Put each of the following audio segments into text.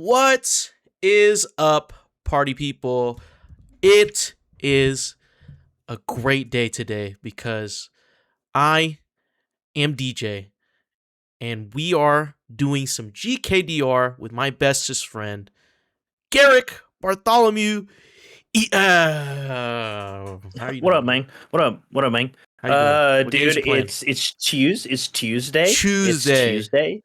What is up, party people? It is a great day today because I am DJ and we are doing some GKDR with my bestest friend, Garrick Bartholomew. How are you What up, doing? man? What up, man? How you doing? What games Dude, you playing? it's Tuesday. It's Tuesday. Tuesday.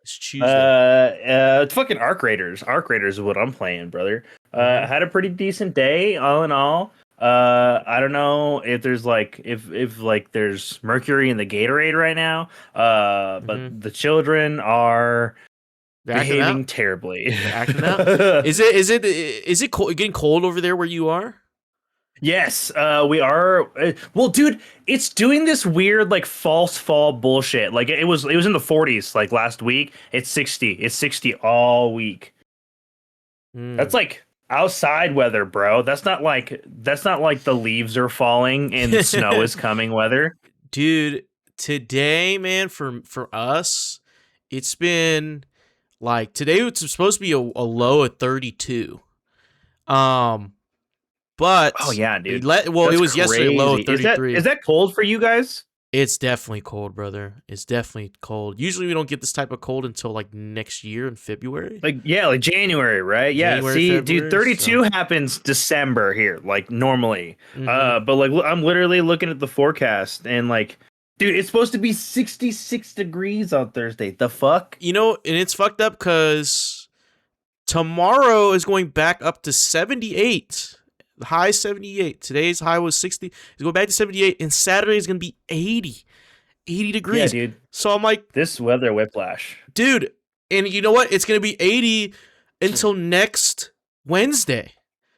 It's Tuesday. It's fucking Arc Raiders. Arc Raiders is what I'm playing, brother. Mhm. Had a pretty decent day, all in all. I don't know if there's like if like there's mercury in the Gatorade right now. But the children are They're acting behaving out. terribly. They're acting out. Is it cold, getting cold over there where you are? Yes, we are. Well, dude, it's doing this weird like false fall bullshit. Like it was in the 40s like last week. It's 60. It's 60 all week. That's like outside weather, bro. That's not like the leaves are falling and the snow is coming weather. Dude, today, man, for us, it's been like today it's supposed to be a low of 32. But Oh yeah, dude. it was yesterday a low of 33. Is that cold for you guys? It's definitely cold, brother. It's definitely cold. Usually we don't get this type of cold until like next year in February. Like January, right? Yeah. January, See, February, dude, 32 happens December here, like normally. Mhm. But like I'm literally looking at the forecast and like, dude, it's supposed to be 66 degrees on Thursday. The fuck? You know, and it's fucked up because tomorrow is going back up to 78. The high 78. Today's high was 60. It's going back to 78, and Saturday is going to be 80 degrees. Yeah, dude. So I'm like, This weather whiplash. dude, and you know what? It's going to be 80 until next Wednesday.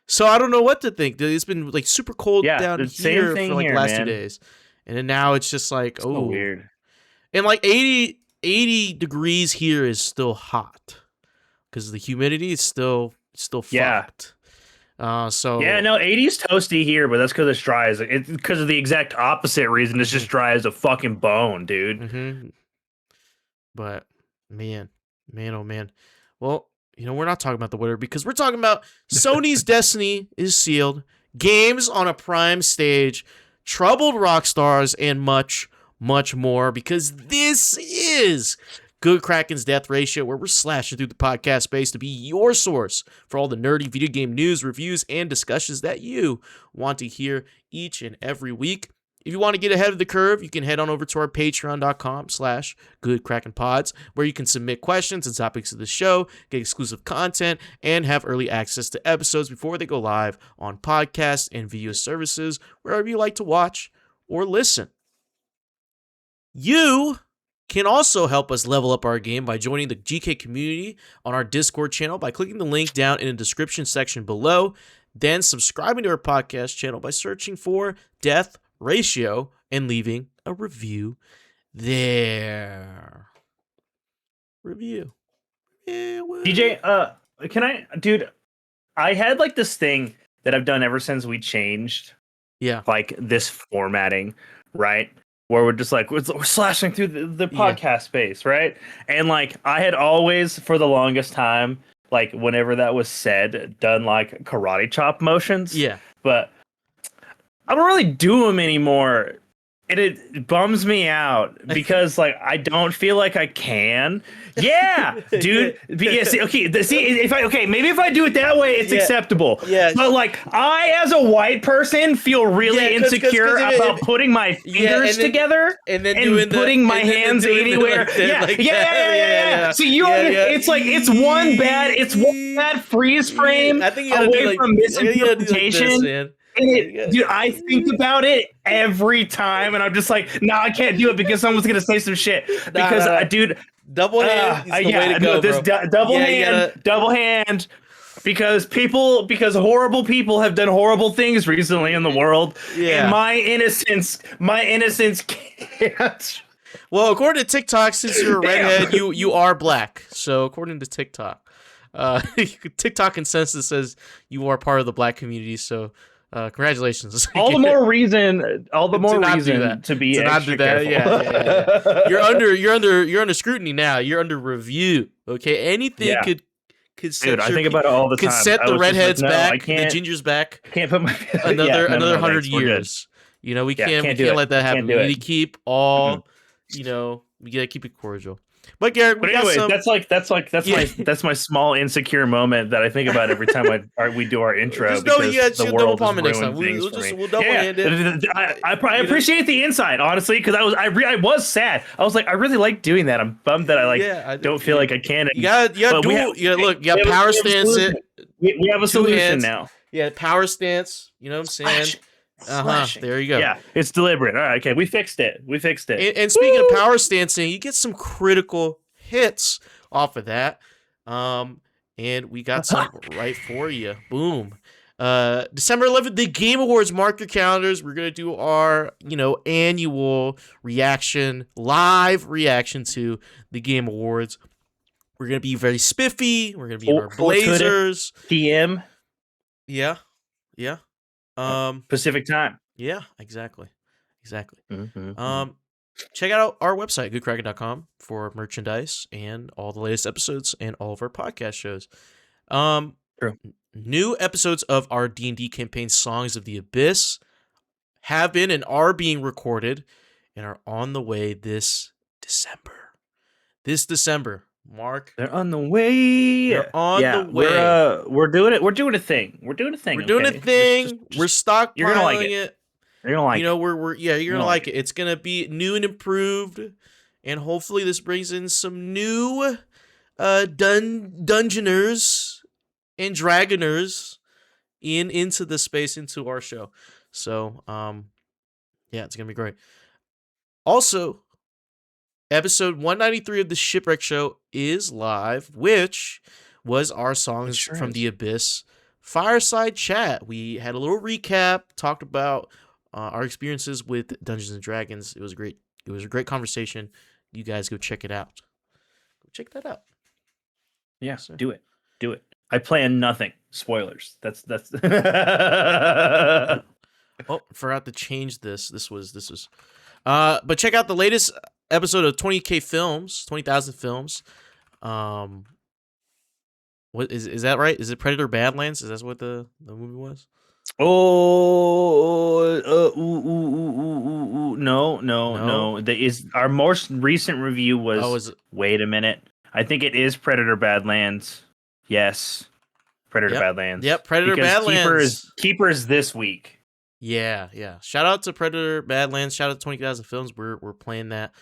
So I don't know what to think. It's been like super cold down the same here thing for like here, the last 2 man. days. And then now it's just like, So oh, weird. and like 80 degrees here is still hot because the humidity is still Yeah. fucked. So Yeah, no, 80's toasty here, but that's because it's dry as it's because of the exact opposite reason. It's just dry as a fucking bone, dude. Mm-hmm. But man, oh man. Well, you know, we're not talking about the weather because we're talking about Sony's destiny is sealed, games on a prime stage, troubled Rockstars, and much, much more. Because this is Good Kraken's Death Ratio, where we're slashing through the podcast space to be your source for all the nerdy video game news, reviews, and discussions that you want to hear each and every week. If you want to get ahead of the curve, you can head on over to our patreon.com/goodkrakenpods, where you can submit questions and topics of the show, get exclusive content, and have early access to episodes before they go live on podcasts and video services, wherever you like to watch or listen. You can also help us level up our game by joining the GK community on our Discord channel by clicking the link down in the description section below, then subscribing to our podcast channel by searching for Death Ratio and leaving a review there. Review. Yeah, well. DJ, can I, dude? I had like this thing that I've done ever since we changed, like this formatting, right? Where we're just like we're slashing through the podcast space, right? And like I had always, for the longest time, like whenever that was said, done like karate chop motions. Yeah. But I don't really do them anymore. And it bums me out because like I don't feel like I can. Yeah, dude. Yeah, see, maybe if I do it that way, it's acceptable. Yeah. But like I, as a white person, feel really insecure about putting my fingers together and then putting my hands anywhere. Yeah. So it's like it's one bad freeze frame away from misinterpretation. Dude, I think about it every time, and I'm just like, nah, I can't do it because someone's gonna say some shit. Because, dude, double hand is the way to go, this bro. double hand. Because horrible people have done horrible things recently in the world, and my innocence can't. Well, according to TikTok, since you're a redhead, you are black. So according to TikTok, TikTok consensus says you are part of the black community. So. Congratulations! All the more reason to be extra careful. Yeah. You're under scrutiny now. You're under review. Okay, anything Dude, I think about it all the time. Set the redheads back, the gingers back. I can't put my another 100 years. You know, we can't let that happen. We need to keep all, you know, we gotta keep it cordial. But Garrick, that's my small insecure moment that I think about every time we do our intro. Just know you got double palm next time. We'll double hand it. I appreciate the insight, honestly, because I was sad. I was like, I really like doing that. I'm bummed that I don't feel like I can. You got power stance it. We have a solution now. Yeah, power stance. You know what I'm saying? There you go. Yeah, it's deliberate. All right, okay, we fixed it. And speaking of power stancing, you get some critical hits off of that. And we got some right for you. Boom. December 11th, the Game Awards. Mark your calendars. We're gonna do our, annual live reaction to the Game Awards. We're gonna be very spiffy. We're gonna be in our blazers. PM. Yeah. Pacific time. Yeah, exactly. Mm-hmm. Check out our website, goodkraken.com, for merchandise and all the latest episodes and all of our podcast shows. True. New episodes of our D&D campaign, Songs of the Abyss, have been and are being recorded and are on the way this December. Mark, they're on the way. The way. We're doing it. We're doing a thing. We're doing a thing. We're stockpiling you're gonna like it. You're gonna like it. You're gonna like it. It's gonna be new and improved, and hopefully this brings in some new dungeoners and dragoners into the space, into our show. So it's gonna be great. Also, episode 193 of the Shipwreck Show is live, which was our Songs from the Abyss fireside chat. We had a little recap, talked about our experiences with Dungeons and Dragons. It was a great conversation. You guys go check it out. Go check that out. Yeah, so. Do it. I plan nothing. Spoilers. That's. Oh, forgot to change this. This was. But check out the latest episode of 20,000 films. What is that right? Is it Predator Badlands? Is that what the movie was? No. Our most recent review was. Wait a minute. I think it is Predator Badlands. Yes, Predator Badlands. Yep, Predator Badlands. Keeper is this week. Yeah. Shout out to Predator Badlands. Shout out to 20,000 Films. We're playing that,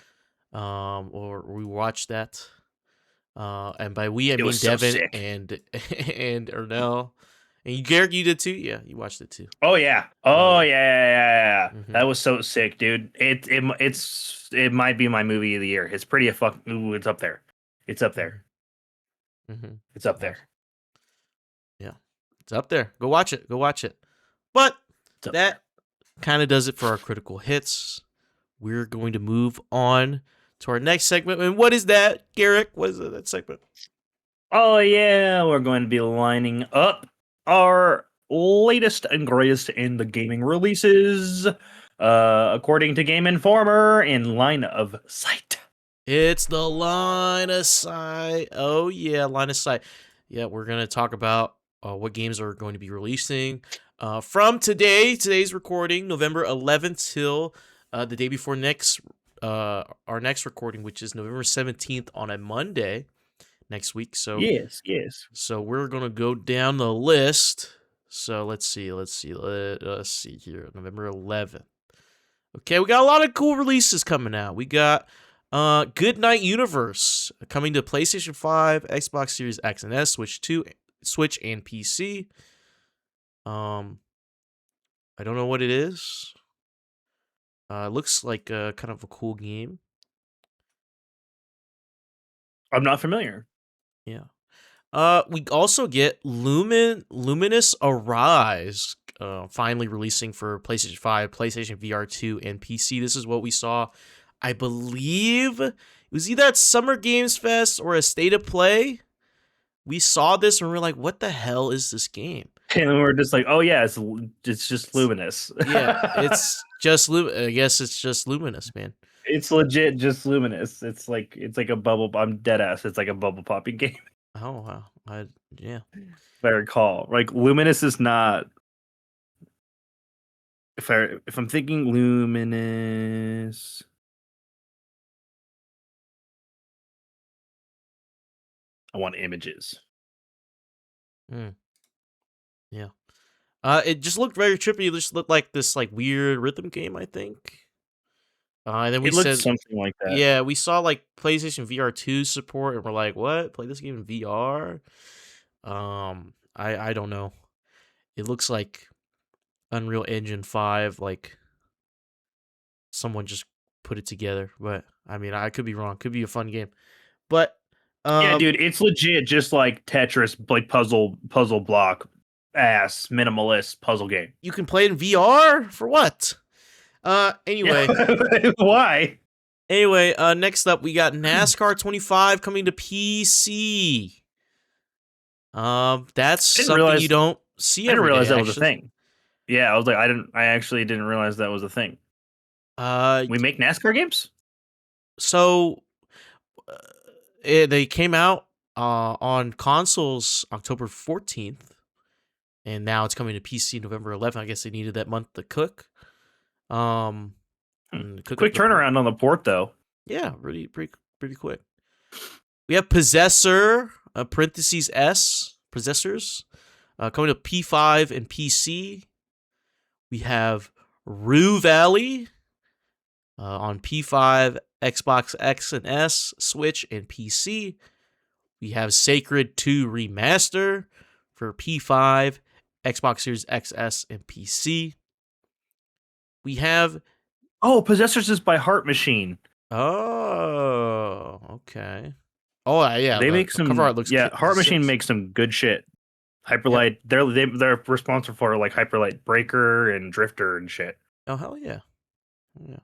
or we watched that. And by we I mean Devin and Ernell. And Garrick, you did too? Yeah, you watched it too. Oh yeah. Yeah. Mm-hmm. That was so sick, dude. It might be my movie of the year. It's pretty it's up there. It's up there. Mm-hmm. It's up there. Yeah. It's up there. Go watch it. But that kind of does it for our critical hits. We're going to move on to our next segment. And what is that, Garrick? What is that segment? Oh yeah, we're going to be lining up our latest and greatest in the gaming releases, according to Game Informer, in line of sight. It's the line of sight. Oh yeah, line of sight. Yeah, we're gonna talk about what games are going to be releasing from today's recording, November 11th till the day before our next recording, which is November 17th on a Monday next week. So yes. So we're gonna go down the list. So let's see here. November 11th. Okay, we got a lot of cool releases coming out. We got Goodnight Universe coming to PlayStation 5, Xbox Series X and S, Switch and PC. I don't know what it is. Looks like kind of a cool game. I'm not familiar. Yeah. We also get Luminous Arise finally releasing for PlayStation 5, PlayStation VR 2, and PC. This is what we saw, I believe it was either at Summer Games Fest or a State of Play. We saw this and we're like, what the hell is this game? And we're just like, oh yeah, it's just luminous. Yeah, it's just I guess it's just luminous, man. It's legit just luminous. It's like a bubble. I'm dead ass. It's like a bubble popping game. Oh wow. Yeah. If I recall, like Luminous is not. If I'm thinking Luminous, I want images. Yeah. It just looked very trippy. It just looked like this like weird rhythm game, I think. And then we It looked said, something like that. yeah, we saw like PlayStation VR 2 support, and we're like, what? Play this game in VR? I don't know. It looks like Unreal Engine 5, like someone just put it together. But I mean, I could be wrong. Could be a fun game. But Yeah, dude, it's legit just like Tetris, like puzzle block ass minimalist puzzle game. you can play it in VR for what? Anyway. Why? Anyway, next up we got NASCAR 25 coming to PC. That's something you don't see every day. I didn't realize that actually. was a thing. Yeah, I was like, I actually didn't realize that was a thing. We make NASCAR games? So they came out on consoles October 14th, and now it's coming to PC November 11th. I guess they needed that month to cook. Quick turnaround on the port, though. Yeah, pretty quick. We have Possessor, parentheses S, Possessors, coming to P5 and PC. We have Rue Valley on P5, Xbox X and S, Switch, and PC. We have Sacred 2 Remaster for P5, Xbox Series XS, and PC. We have... Oh, Possessors is by Heart Machine. Oh, okay. Oh, yeah. They make some... cover art looks Heart Machine makes some good shit. Hyperlight, yep. They're responsible for like Hyperlight Breaker and Drifter and shit. Oh, hell yeah. Yeah.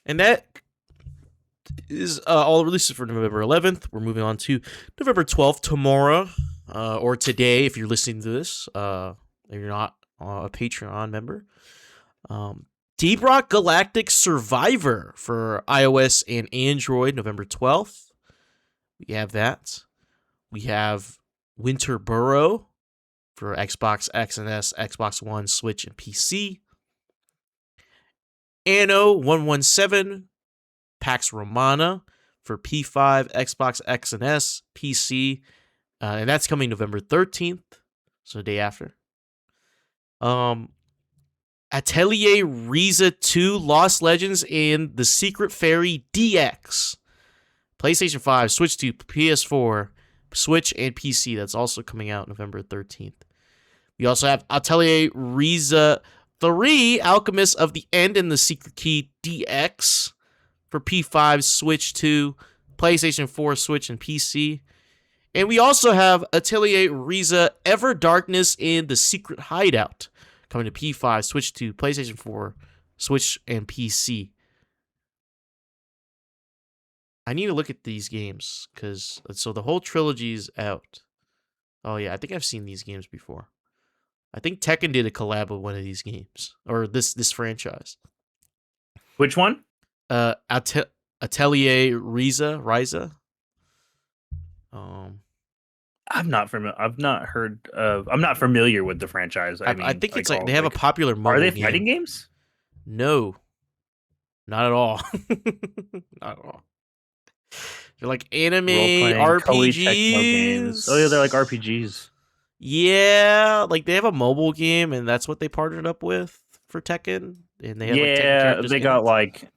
And that is all the releases for November 11th. We're moving on to November 12th, tomorrow, or today if you're listening to this, if you're not a Patreon member. Deep Rock Galactic Survivor for iOS and Android, November 12th. We have that. We have Winter Burrow for Xbox X and S, Xbox One, Switch, and PC. Anno 117 Pax Romana for P5, Xbox X and S, PC, and that's coming November 13th, so the day after. Atelier Riza 2 Lost Legends and The Secret Fairy DX. PlayStation 5, Switch 2, PS4, Switch, and PC. That's also coming out November 13th. We also have Atelier Riza 3 Alchemist of the End and The Secret Key DX for P5, Switch 2, PlayStation 4, Switch, and PC. And we also have Atelier Riza Ever Darkness and The Secret Hideout coming to P5, Switch 2, PlayStation 4, Switch, and PC. I need to look at these games, because so the whole trilogy is out. Oh yeah, I think I've seen these games before. I think Tekken did a collab with one of these games, or this franchise. Which one? Atelier Riza. I'm not heard of. I'm not familiar with the franchise. I mean, I think it's like they have a popular mobile. Are they game. fighting games? No, not at all. Not at all. They're like anime RPGs. Oh yeah, they're like RPGs. Yeah, like they have a mobile game, and that's what they partnered up with for Tekken. And they have they got like,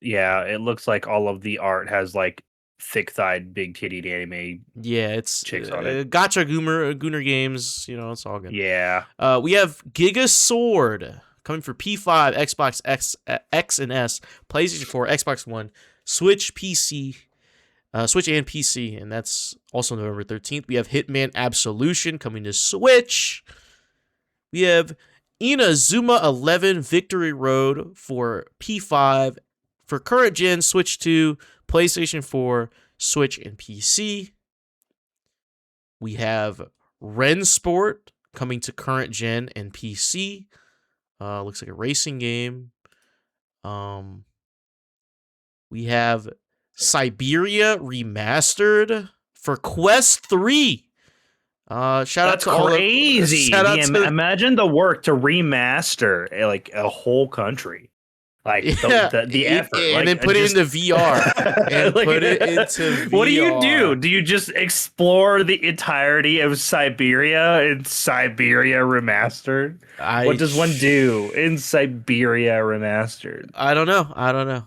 it looks like all of the art has like thick-thighed, big-tittied anime. Yeah, it's chicks on it. Gacha Gooner games. You know, it's all good. Yeah. We have Giga Sword coming for P5, Xbox X and S, PlayStation 4, Xbox One, Switch, PC. Switch and PC, and that's also November 13th. We have Hitman Absolution coming to Switch. We have Inazuma 11 Victory Road for P5, for current gen, Switch 2, PlayStation 4, Switch, and PC. We have Ren Sport coming to current gen and PC. Looks like a racing game. We have Siberia Remastered for Quest 3. Shout out to crazy. Imagine the work to remaster like a whole country. Like the effort, and then put it into VR and put it into VR. What do? Do you just explore the entirety of Siberia in Siberia Remastered? What does one do in Siberia Remastered? I don't know.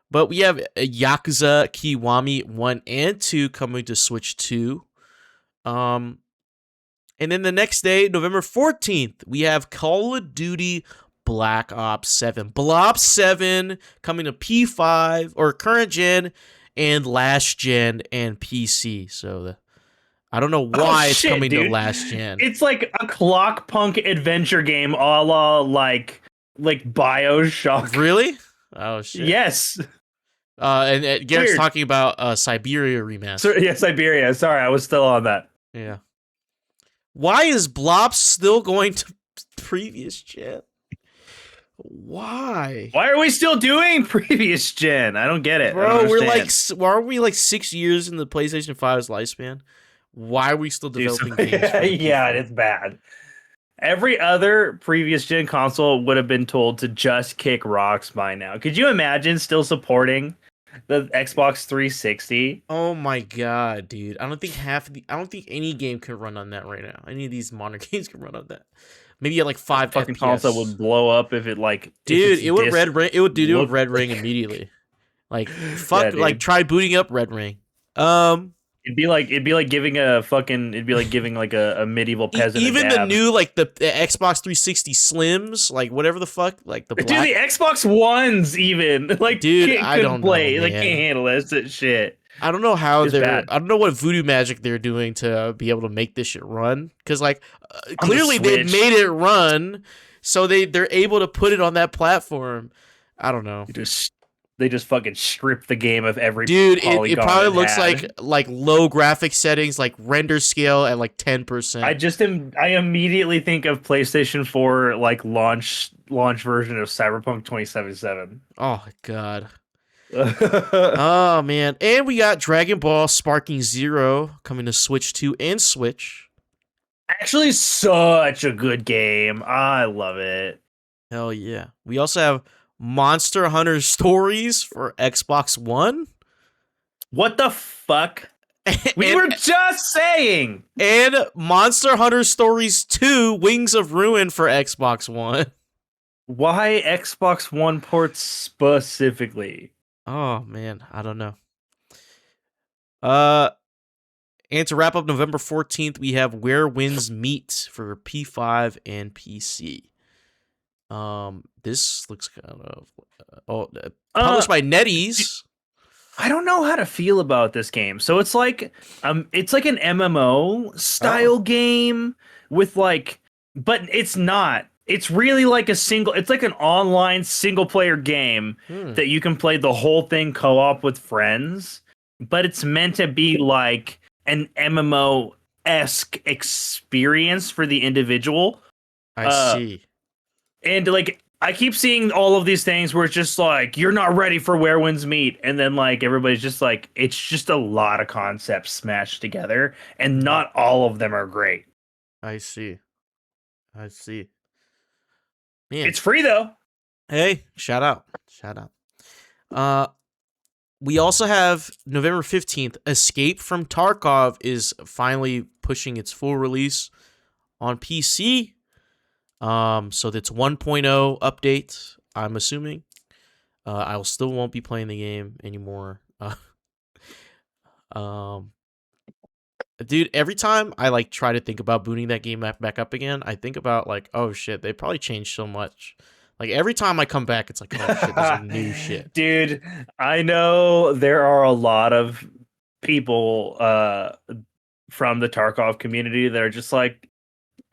But we have Yakuza Kiwami 1 and 2 coming to Switch 2. And then the next day, November 14th, we have Call of Duty Black Ops 7. Black Ops 7 coming to P5 or current gen and last gen and PC. So I don't know why it's coming to last gen. It's like a clockpunk adventure game a la like BioShock. Really? Oh shit. Yes. And Garrett's talking about Siberia remaster. Yeah, Siberia. Sorry, I was still on that. Yeah. Why is Blops still going to previous gen? Why are we still doing previous gen? I don't get it, bro. Are we like 6 years in the PlayStation 5's lifespan? Why are we still developing games? Yeah, it's bad. Every other previous gen console would have been told to just kick rocks by now. Could you imagine still supporting the Xbox 360? Oh my god, dude! I don't think any game can run on that right now. Any of these modern games can run on that. Maybe at like 5 fucking FPS. console would blow up if it like. Dude, it would Red Ring. It would do Red Ring immediately. Like fuck, like try booting up Red Ring. It'd be like giving like a medieval peasant. Even the new like the Xbox 360 Slims, like whatever the fuck, like the dude, the Xbox Ones even like dude, I don't play, know, like can't handle this shit. I don't know how I don't know what voodoo magic they're doing to be able to make this shit run. Because like clearly they made it run, so they're able to put it on that platform. I don't know. They just fucking strip the game of every it probably looks like low graphic settings, like render scale at like 10%. I immediately think of PlayStation 4 like launch version of Cyberpunk 2077. Oh god. Oh man, and we got Dragon Ball Sparking Zero coming to Switch 2 and Switch. Actually, such a good game. I love it. Hell yeah. We also have Monster Hunter Stories for Xbox One. What the fuck? We were just saying. And Monster Hunter Stories 2 Wings of Ruin for Xbox One. Why Xbox One ports specifically? Oh man, I don't know. And to wrap up November 14th, we have Where Winds Meet for P5 and PC. This looks kind of published by NetEase. I don't know how to feel about this game. So it's like an MMO style game with like, but it's not. It's really like it's like an online single player game that you can play the whole thing co-op with friends, but it's meant to be like an MMO-esque experience for the individual. I see. And like I keep seeing all of these things where it's just like you're not ready for Where Winds Meet, and then like everybody's just like it's just a lot of concepts smashed together, and not all of them are great. I see. Man. It's free though. Hey, shout out. We also have November 15th, Escape from Tarkov is finally pushing its full release on PC. So that's 1.0 update, I'm assuming. I still won't be playing the game anymore. Dude, every time I like try to think about booting that game back up again, I think about like, oh shit, they probably changed so much. Like every time I come back, it's like, oh shit, there's new shit. Dude, I know there are a lot of people from the Tarkov community that are just like,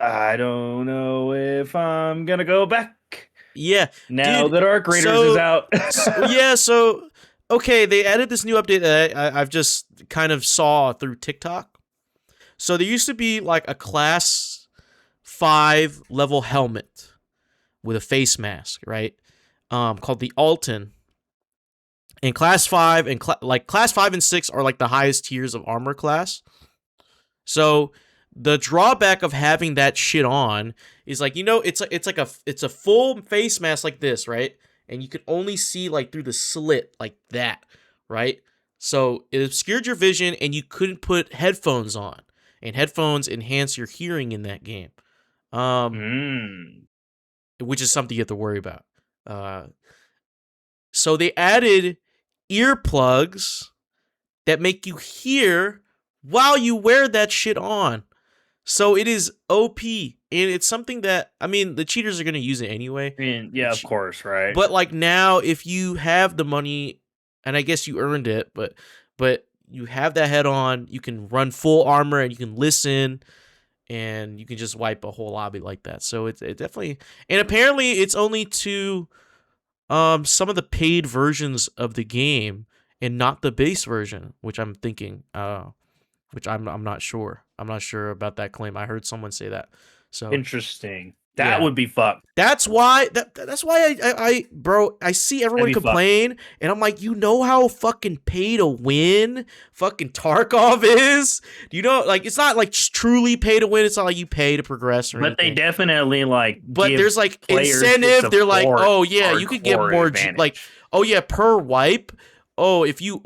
I don't know if I'm gonna go back. Yeah, now dude, that Arc Raiders is out. So okay, they added this new update that I've just kind of saw through TikTok. So there used to be like a class 5 level helmet with a face mask, right? Called the Alton. And class 5 and class 5 and 6 are like the highest tiers of armor class. So the drawback of having that shit on is like, it's a full face mask like this, right? And you can only see like through the slit like that, right? So it obscured your vision and you couldn't put headphones on. And headphones enhance your hearing in that game. Which is something you have to worry about. So they added earplugs that make you hear while you wear that shit on. So it is OP. And it's something that, I mean, the cheaters are going to use it anyway. I mean, yeah, of course, right? But like now, if you have the money, and I guess you earned it, but you have that head on, you can run full armor and you can listen, and you can just wipe a whole lobby like that. So it definitely, and apparently it's only to some of the paid versions of the game and not the base version, which I'm thinking, which I'm not sure. I'm not sure about that claim. I heard someone say that. So interesting. That would be fucked. That's why I see everyone complain, and I'm like, how fucking pay to win fucking Tarkov is? Like, it's not like truly pay to win. It's not like you pay to progress or anything. But they definitely like. But there's like incentive. They're like, oh yeah, you could get more like, oh yeah, per wipe. Oh, if you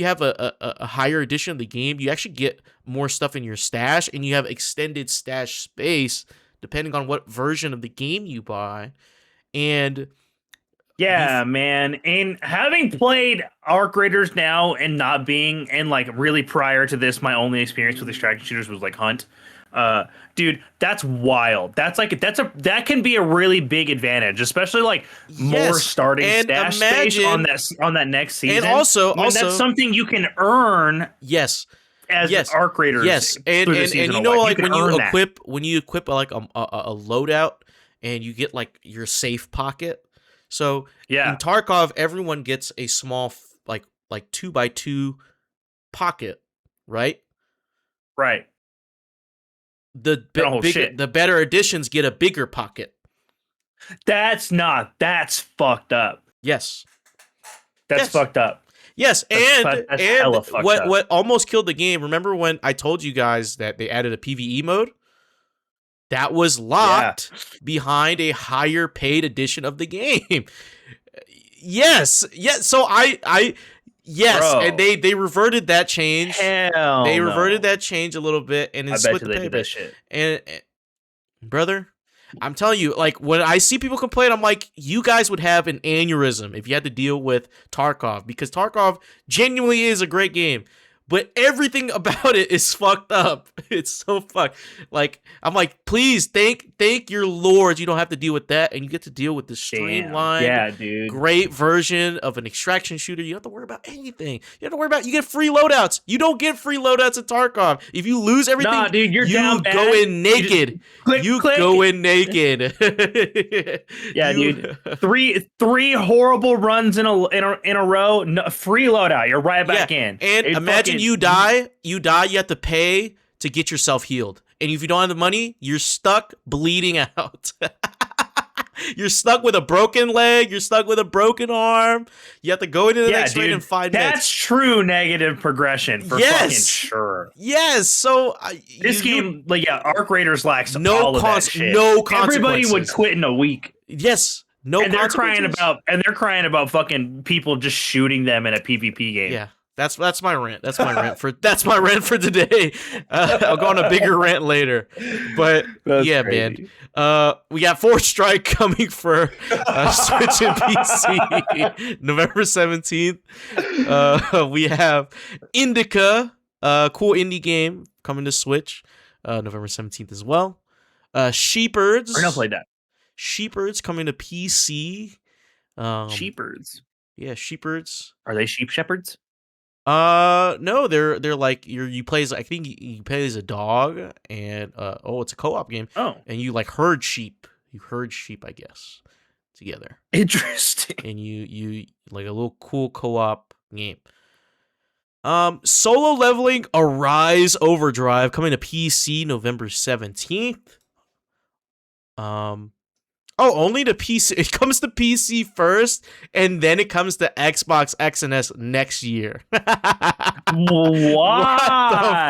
have a higher edition of the game, you actually get more stuff in your stash, and you have extended stash space depending on what version of the game you buy. And yeah, man. And having played Arc Raiders now and not being, and like really prior to this, my only experience with extraction shooters was like Hunt. Dude, that's wild. That can be a really big advantage, especially like more starting stash space on that next season. And also that's something you can earn. Yes. As Arc Raiders, and like when you equip like a loadout, and you get like your safe pocket. So in Tarkov, everyone gets a small like 2x2 pocket, right? Right. The better editions get a bigger pocket. That's fucked up. Yes. That's fucked up. Yes, and what almost killed the game, remember when I told you guys that they added a PvE mode? That was locked behind a higher paid edition of the game. Yes. So Bro, and they reverted that change. They reverted that change a little bit, and it's split the pay bit. And brother, I'm telling you, like, when I see people complain, I'm like, you guys would have an aneurysm if you had to deal with Tarkov, because Tarkov genuinely is a great game, but everything about it is fucked up. It's so fucked. Like, I'm like, please, thank your lords, you don't have to deal with that, and you get to deal with this streamlined, great version of an extraction shooter. You don't have to worry about anything. You have to worry about, you get free loadouts. You don't get free loadouts in Tarkov. If you lose everything, you go in naked. You go in naked. Yeah, dude. Three horrible runs in a row. No, free loadout. You're right back in. And imagine you die. You have to pay to get yourself healed. And if you don't have the money, you're stuck bleeding out. You're stuck with a broken leg. You're stuck with a broken arm. You have to go into the next raid in 5 minutes. That's true negative progression for fucking sure. Yes. So this game, Arc Raiders lacks all of that shit. No consequences. Everybody would quit in a week. Yes. No consequences. They're crying about fucking people just shooting them in a PvP game. Yeah. That's my rant. That's my rant for today. I'll go on a bigger rant later. But crazy. Man. We got Force Strike coming for Switch and PC November 17th. We have Indica, cool indie game coming to Switch November 17th as well. Sheepherds. I never played that. Sheepherds coming to PC. Sheepherds. Yeah, Sheepherds. Are they sheep shepherds? No, they're like you play as, I think you play as a dog, and it's a co-op game. Oh, and you like herd sheep. You herd sheep, I guess, together. Interesting. And you like a little cool co-op game. Solo Leveling Arise Overdrive coming to PC November 17th. Oh, only to PC. It comes to PC first, and then it comes to Xbox X and S next year. Why?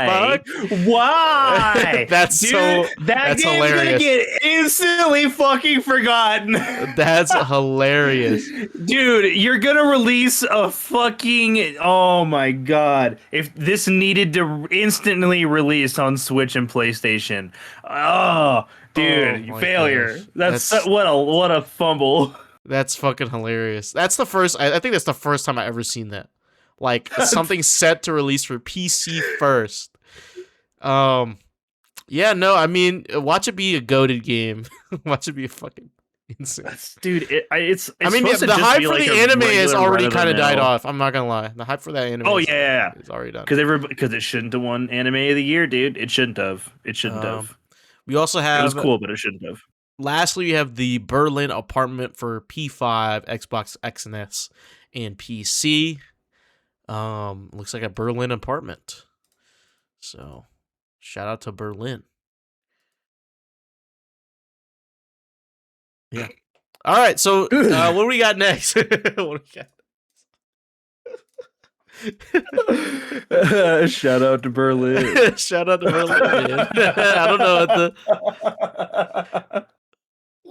What the fuck? Why? That's Dude, so. that That's game's hilarious. gonna get instantly fucking forgotten. That's hilarious. Dude, you're gonna release a fucking. Oh my god. If this needed to instantly release on Switch and PlayStation. Oh, dude, Oh failure. gosh. What a fumble. That's fucking hilarious. That's the first. I think that's the first time I ever seen that. Like something set to release for PC first. Yeah, no, I mean, watch it be a goated game. Watch it be a fucking insane. Dude, it's. I mean, supposed to the just hype be for like the a anime has regular already kind of died run-of-the-mill. off. I'm not gonna lie. The hype for that anime. Oh is already done. Because it shouldn't have won Anime of the Year, dude. It shouldn't have. It shouldn't have. We also have. It was cool, but it shouldn't have. Lastly, we have the Berlin apartment for P5, Xbox X and S, and PC. Looks like a Berlin apartment. So, shout out to Berlin. Yeah. All right. So, what do we got next? What do we got? Shout out to Berlin. Shout out to Berlin, man. I don't know what the.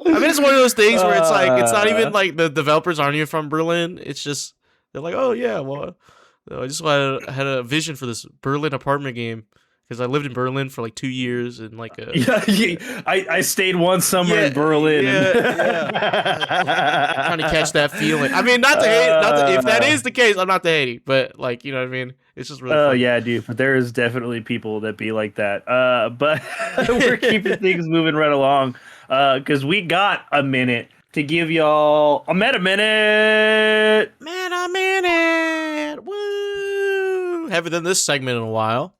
I mean, it's one of those things where it's like it's not even like the developers aren't even from Berlin. It's just they're like, oh yeah, well, I just had a vision for this Berlin apartment game because I lived in Berlin for like 2 years and like a I stayed one summer in Berlin. Yeah. Trying to catch that feeling. I mean, not to hate. If that is the case, I'm not to hate, but like you know what I mean. It's just really. Oh yeah, dude. But there is definitely people that be like that. But we're keeping things moving right along. Because we got a minute to give y'all a meta minute. Meta minute. Woo! Haven't done this segment in a while.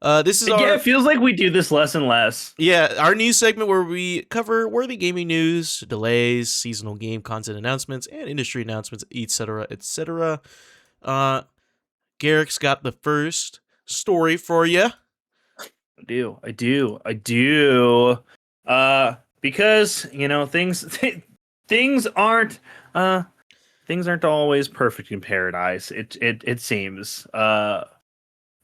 This is it feels like we do this less and less. Yeah, our news segment where we cover worthy gaming news, delays, seasonal game content announcements, and industry announcements, etc., etc. Garrick's got the first story for you. I do. Because you know things aren't always perfect in paradise. It seems.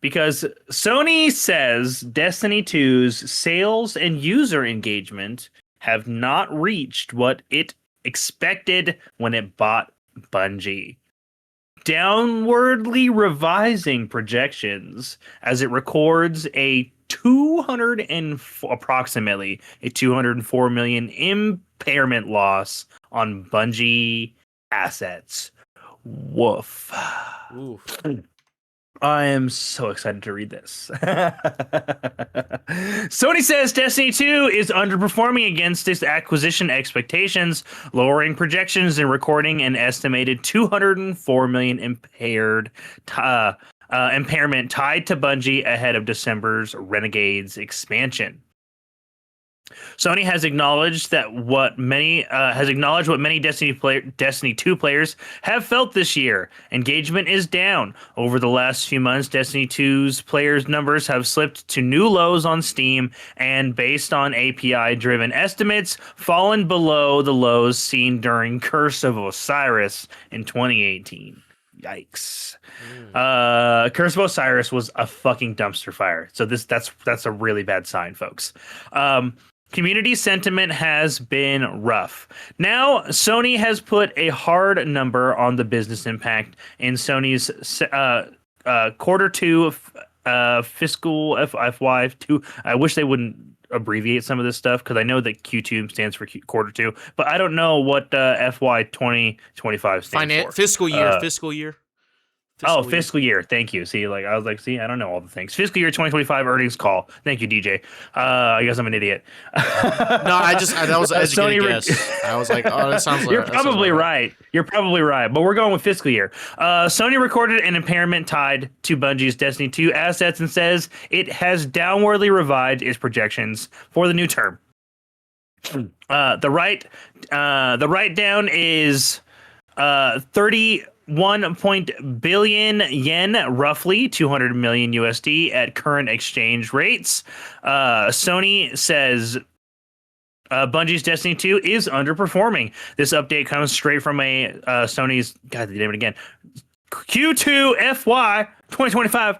Because Sony says Destiny 2's sales and user engagement have not reached what it expected when it bought Bungie, downwardly revising projections as it records approximately a 204 million impairment loss on Bungie assets. Woof. Oof. I am so excited to read this. Sony says Destiny 2 is underperforming against its acquisition expectations, lowering projections and recording an estimated 204 million impairment tied to Bungie ahead of December's Renegades expansion. Sony has acknowledged what many Destiny 2 players have felt this year. Engagement is down. Over the last few months, Destiny 2's players numbers have slipped to new lows on Steam and, based on API-driven estimates, fallen below the lows seen during Curse of Osiris in 2018. Yikes. Curse of Osiris was a fucking dumpster fire. So that's a really bad sign, folks. Community sentiment has been rough. Now, Sony has put a hard number on the business impact in Sony's quarter two fiscal FY2. I wish they wouldn't abbreviate some of this stuff because I know that Q2 stands for quarter two, but I don't know what FY 2025 stands for. Fiscal year. Fiscal year. Thank you. See, I was like, I don't know all the things. Fiscal year 2025 earnings call. Thank you, DJ. I guess I'm an idiot. No, that was an educated guess. I was like, oh, that sounds like You're probably right. You're probably right. But we're going with fiscal year. Sony recorded an impairment tied to Bungie's Destiny 2 assets and says it has downwardly revised its projections for the new term. The write down is 31 billion yen, roughly 200 million USD at current exchange rates. Sony says Bungie's Destiny 2 is underperforming. This update comes straight from a Sony's, God, they name it again, Q2 FY 2025.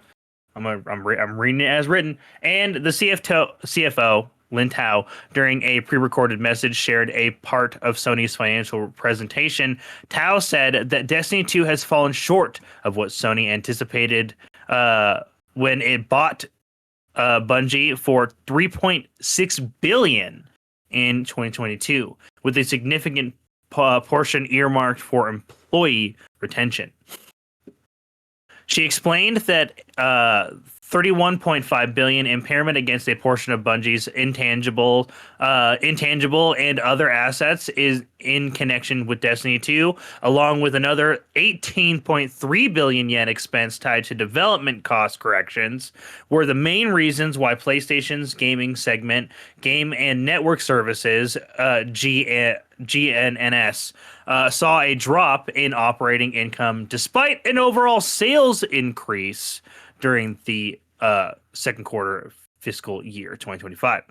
I'm reading it as written. And the CFO Lin Tao, during a pre-recorded message, shared a part of Sony's financial presentation. Tao said that Destiny 2 has fallen short of what Sony anticipated when it bought Bungie for $3.6 billion in 2022, with a significant portion earmarked for employee retention. She explained that $31.5 billion impairment against a portion of Bungie's intangible and other assets is in connection with Destiny 2, along with another 18.3 billion yen expense tied to development cost corrections, were the main reasons why PlayStation's gaming segment, Game and Network Services, GNNS, saw a drop in operating income despite an overall sales increase during the second quarter of fiscal year 2025.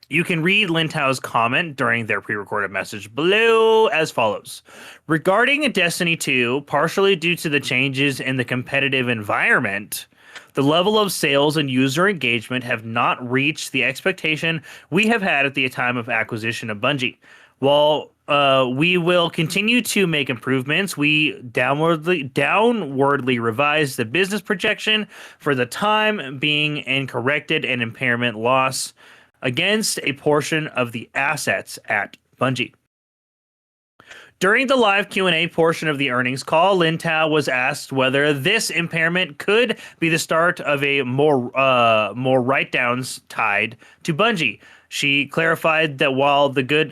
You can read Lin Tao's comment during their pre-recorded message below as follows. Regarding Destiny 2, partially due to the changes in the competitive environment, the level of sales and user engagement have not reached the expectation we have had at the time of acquisition of Bungie. While we will continue to make improvements, we downwardly revised the business projection for the time being and corrected an impairment loss against a portion of the assets at Bungie. During the live Q&A portion of the earnings call, Lin Tao was asked whether this impairment could be the start of a more write-downs tied to Bungie. She clarified that while the goodwill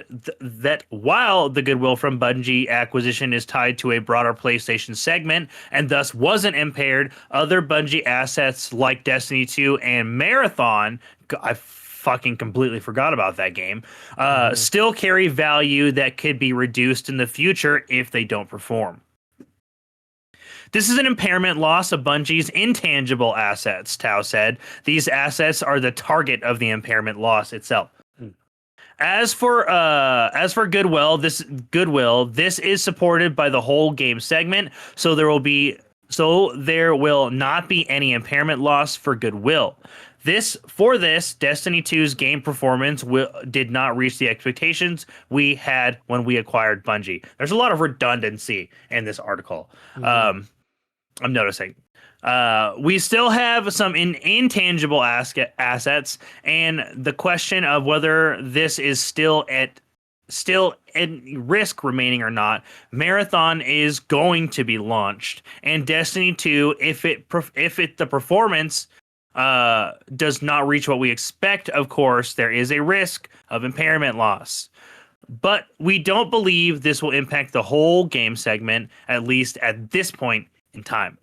from Bungie acquisition is tied to a broader PlayStation segment and thus wasn't impaired, other Bungie assets like Destiny 2 and Marathon, I fucking completely forgot about that game, still carry value that could be reduced in the future if they don't perform. This is an impairment loss of Bungie's intangible assets, Tao said. These assets are the target of the impairment loss itself. As for goodwill, this is supported by the whole game segment, so there will not be any impairment loss for goodwill. For this, Destiny 2's game performance did not reach the expectations we had when we acquired Bungie. There's a lot of redundancy in this article. I'm noticing. We still have some intangible assets, and the question of whether this is still at risk remaining or not. Marathon is going to be launched, and Destiny 2, if the performance does not reach what we expect, of course, there is a risk of impairment loss. But we don't believe this will impact the whole game segment, at least at this point in time.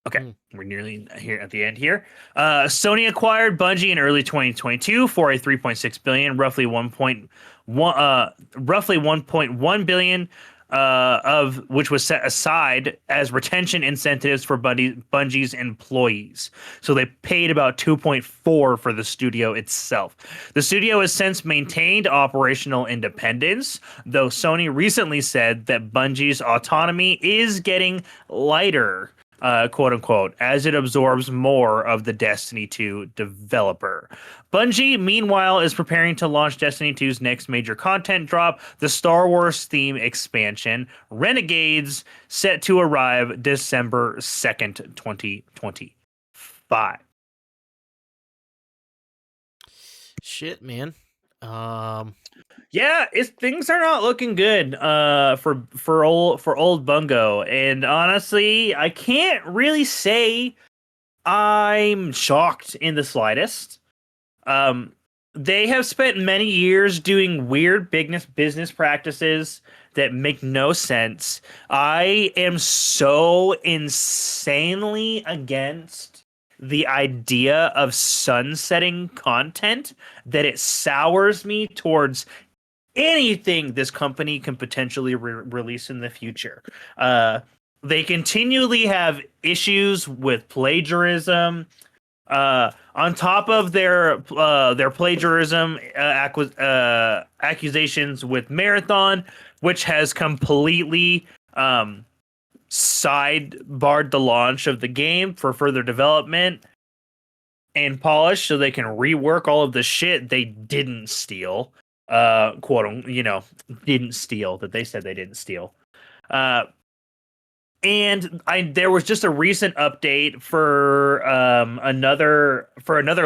Okay, we're nearly here at the end here. Sony acquired Bungie in early 2022 for a $3.6 billion, roughly 1.1 billion of which was set aside as retention incentives for Bungie's employees. So they paid about 2.4 for the studio itself. The studio has since maintained operational independence, though Sony recently said that Bungie's autonomy is getting lighter, quote unquote, as it absorbs more of the Destiny 2 developer. Bungie, meanwhile, is preparing to launch Destiny 2's next major content drop, the Star Wars theme expansion, Renegades, set to arrive December 2nd, 2025. Shit, man. Yeah, things are not looking good for old Bungo, and honestly, I can't really say I'm shocked in the slightest. They have spent many years doing weird business practices that make no sense. I am so insanely against the idea of sunsetting content that it sours me towards anything this company can potentially release in the future. They continually have issues with plagiarism, On top of their plagiarism accusations with Marathon, which has completely sidebarred the launch of the game for further development and polish, so they can rework all of the shit they didn't steal. Didn't steal that they said they didn't steal. And there was just a recent update for another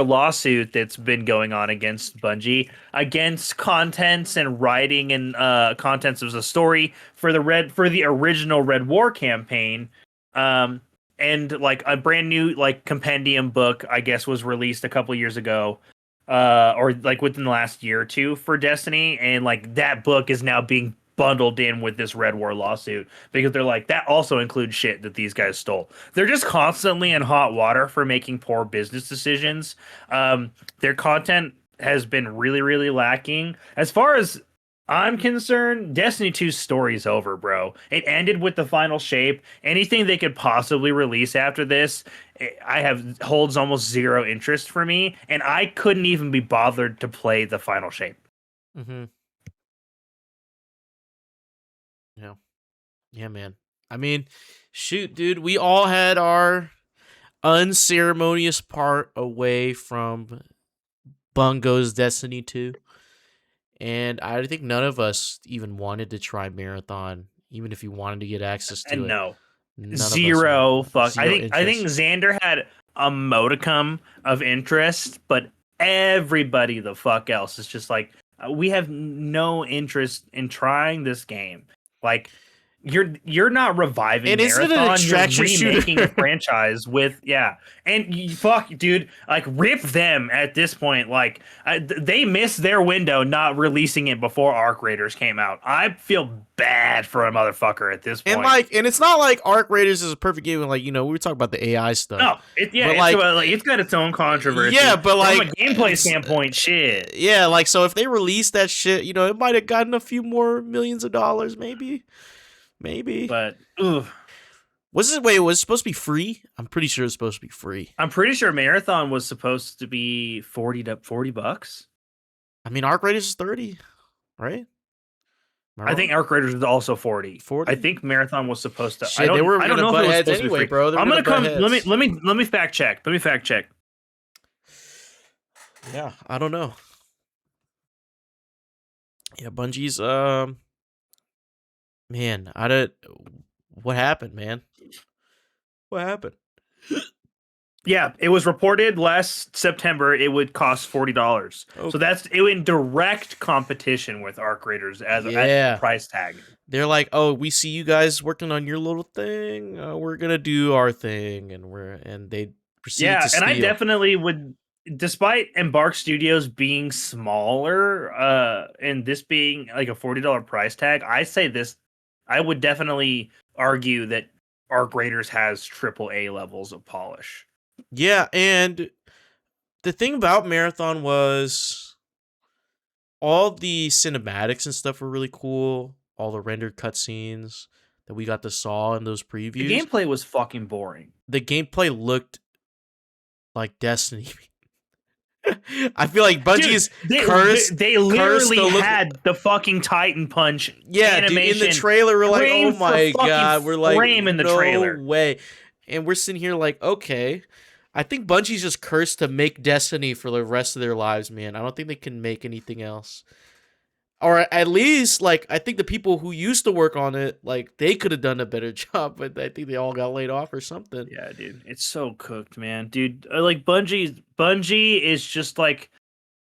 lawsuit that's been going on against Bungie, against contents and writing and contents of the story for the original Red War campaign. And like a brand new like compendium book, I guess, was released a couple years ago, or like within the last year or two for Destiny, and like that book is now being bundled in with this Red War lawsuit because they're like, that also includes shit that these guys stole. They're just constantly in hot water for making poor business decisions. Their content has been really, really lacking. As far as I'm concerned, Destiny 2's story's over, bro. It ended with the final shape. Anything they could possibly release after this, holds almost zero interest for me, and I couldn't even be bothered to play the final shape. Mm-hmm. Yeah, man. I mean, shoot, dude, we all had our unceremonious part away from Bungo's Destiny 2. And I think none of us even wanted to try Marathon, even if you wanted to get access to it. No. Zero fuck. I think Xander had a modicum of interest, but everybody the fuck else is just like, we have no interest in trying this game. Like, you're not reviving Marathon. You're remaking a franchise with and fuck, dude. Like, rip them at this point. Like, they missed their window not releasing it before Arc Raiders came out. I feel bad for a motherfucker at this point. And it's not like Arc Raiders is a perfect game. Like, we were talking about the AI stuff. No, it's got its own controversy. Yeah, but like from a gameplay standpoint, shit. Yeah, like, so if they release that shit, it might have gotten a few more millions of dollars, maybe. But was it supposed to be free? I'm pretty sure it's supposed to be free. I'm pretty sure Marathon was supposed to be $40. I mean, Arc Raiders is 30, right? I think Arc Raiders is also 40. I think Marathon was supposed to. Shit, I don't know if it was supposed to be free, bro. I'm gonna come. Let me fact check. Yeah, I don't know. Yeah, Bungie's man, what happened, man? What happened? Yeah, it was reported last September it would cost $40. Okay. So that's in direct competition with Arc Raiders as a price tag. They're like, oh, we see you guys working on your little thing. We're gonna do our thing, and they proceed to steal. And I definitely would, despite Embark Studios being smaller, and this being like a $40 price tag, I would definitely argue that Arc Raiders has AAA levels of polish. Yeah, and the thing about Marathon was all the cinematics and stuff were really cool. All the rendered cutscenes that we got to saw in those previews. The gameplay was fucking boring. The gameplay looked like Destiny. I feel like Bungie's cursed. They literally had the fucking Titan Punch animation. Dude, in the trailer, we're like, oh my god, we're like, frame in the trailer. No way. And we're sitting here like, okay, I think Bungie's just cursed to make Destiny for the rest of their lives, man. I don't think they can make anything else. Or at least, like, I think the people who used to work on it, like, they could have done a better job, but I think they all got laid off or something. Yeah, dude. It's so cooked, man. Dude, like, Bungie is just, like,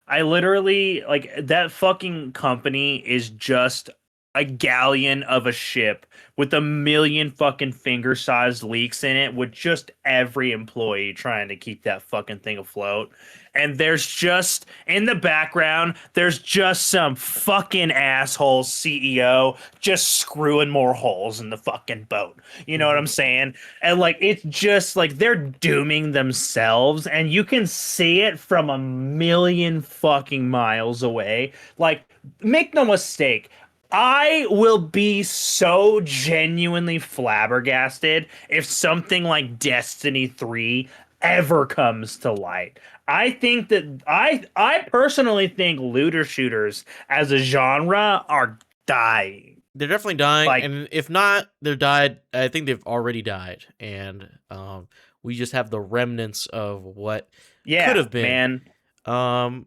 I literally, like, that fucking company is just a galleon of a ship with a million fucking finger-sized leaks in it, with just every employee trying to keep that fucking thing afloat. And there's just, in the background, there's just some fucking asshole CEO just screwing more holes in the fucking boat. You know what I'm saying? And, like, it's just, like, they're dooming themselves, and you can see it from a million fucking miles away. Like, make no mistake, I will be so genuinely flabbergasted if something like Destiny 3 ever comes to light. I think that I personally think looter shooters as a genre are dying. They're definitely dying, Like, and if not, they're died. I think they've already died, and we just have the remnants of what could yeah, have been. man.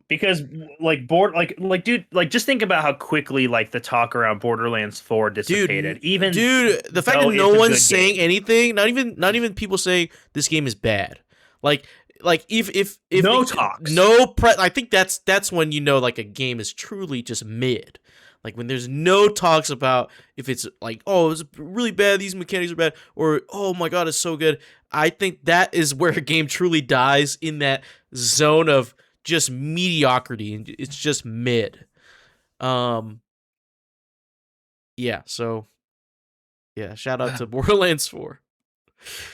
Because dude, like just think about how quickly like the talk around Borderlands 4 dissipated. Even dude, the fact that though no it's a one's good saying game. anything, not even people saying this game is bad. Like if No talks. I think that's when you know like a game is truly just mid. Like when there's no talks about if it's like, oh, it's really bad, these mechanics are bad, or oh my god, it's so good. I think that is where a game truly dies, in that zone of just mediocrity, and it's just mid. Um yeah, so yeah, shout out to Borderlands 4.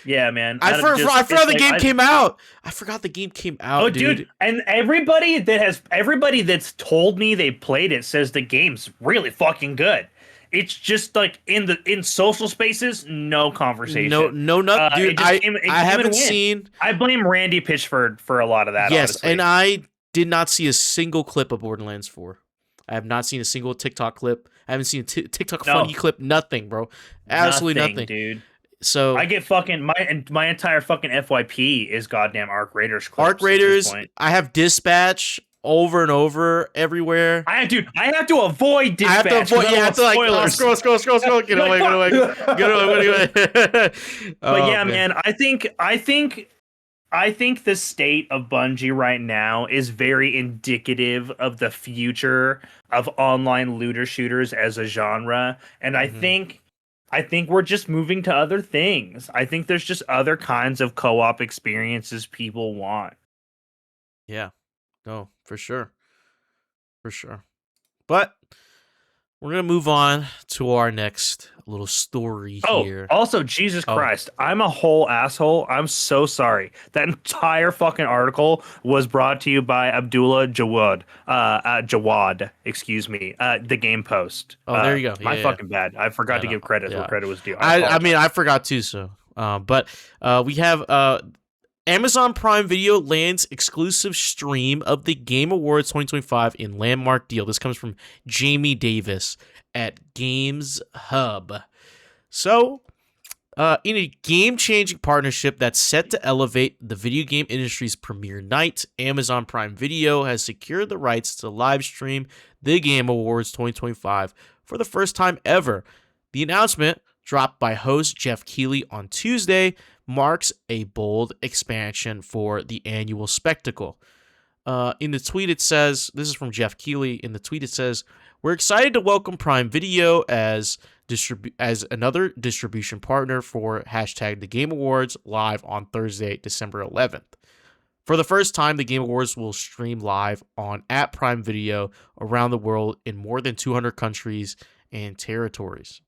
Yeah, man. I forgot the game came out. I forgot the game came out, Oh, dude, and everybody that's told me they played it says the game's really fucking good. It's just like in social spaces, no conversation. No, not dude. I haven't seen. I blame Randy Pitchford for a lot of that. Yes, honestly. and I did not see a single clip of Borderlands 4. I have not seen a single TikTok clip. I haven't seen a TikTok funny clip. Nothing, bro. Absolutely nothing, dude. So I get fucking my entire fucking FYP is goddamn Arc Raiders clips. Arc Raiders. I have Dispatch over and over everywhere. I have to avoid Dispatch. I have to avoid. You have to like scroll. Get away. But yeah, man. I think the state of Bungie right now is very indicative of the future of online looter shooters as a genre, and I think we're just moving to other things. I think there's just other kinds of co-op experiences people want. Yeah. No, for sure. For sure. But we're going to move on to our next little story here. Also, Jesus Christ, I'm a whole asshole. I'm so sorry. That entire fucking article was brought to you by Abdullah Jawad, excuse me, the Game Post. There you go. My fucking bad. I forgot to give credit where credit was due. I mean, I forgot too, so. But we have Amazon Prime Video lands exclusive stream of the Game Awards 2025 in landmark deal. This comes from Jamie Davis at Games Hub. So, in a game-changing partnership that's set to elevate the video game industry's premiere night, Amazon Prime Video has secured the rights to live stream the Game Awards 2025 for the first time ever. The announcement, dropped by host Jeff Keighley on Tuesday, marks a bold expansion for the annual spectacle. In the tweet it says, this is from Jeff Keighley, in the tweet it says, "We're excited to welcome Prime Video as another distribution partner for #The Game Awards live on Thursday, December 11th. For the first time, the Game Awards will stream live at Prime Video around the world in more than 200 countries and territories."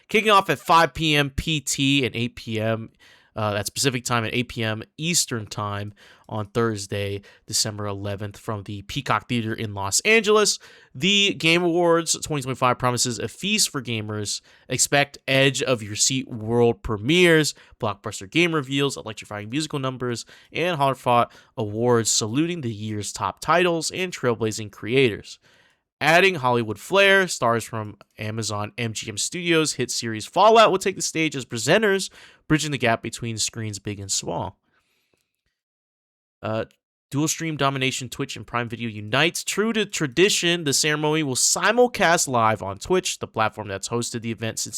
Kicking off at 5 p.m. PT and 8 p.m. That's Pacific time at 8 p.m. Eastern time on Thursday, December 11th from the Peacock Theater in Los Angeles. The Game Awards 2025 promises a feast for gamers. Expect edge-of-your-seat world premieres, blockbuster game reveals, electrifying musical numbers, and hard-fought awards saluting the year's top titles and trailblazing creators. Adding Hollywood flair, stars from Amazon MGM Studios hit series Fallout will take the stage as presenters, bridging the gap between screens big and small. Dual stream domination, Twitch and Prime Video unites. True to tradition, the ceremony will simulcast live on Twitch, the platform that's hosted the event since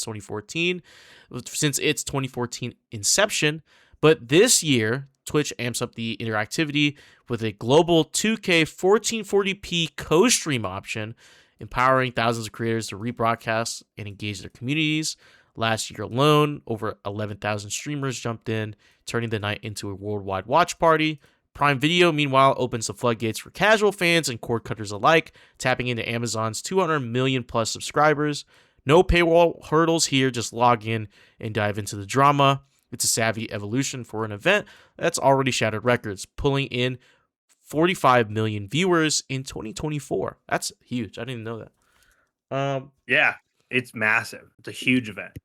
its 2014 inception. But this year, Twitch amps up the interactivity with a global 2K 1440p co-stream option, empowering thousands of creators to rebroadcast and engage their communities. Last year alone, over 11,000 streamers jumped in, turning the night into a worldwide watch party. Prime Video, meanwhile, opens the floodgates for casual fans and cord cutters alike, tapping into Amazon's 200 million plus subscribers. No paywall hurdles here, just log in and dive into the drama. It's a savvy evolution for an event that's already shattered records, pulling in 45 million viewers in 2024. That's huge. I didn't even know that. Yeah, it's massive. It's a huge event.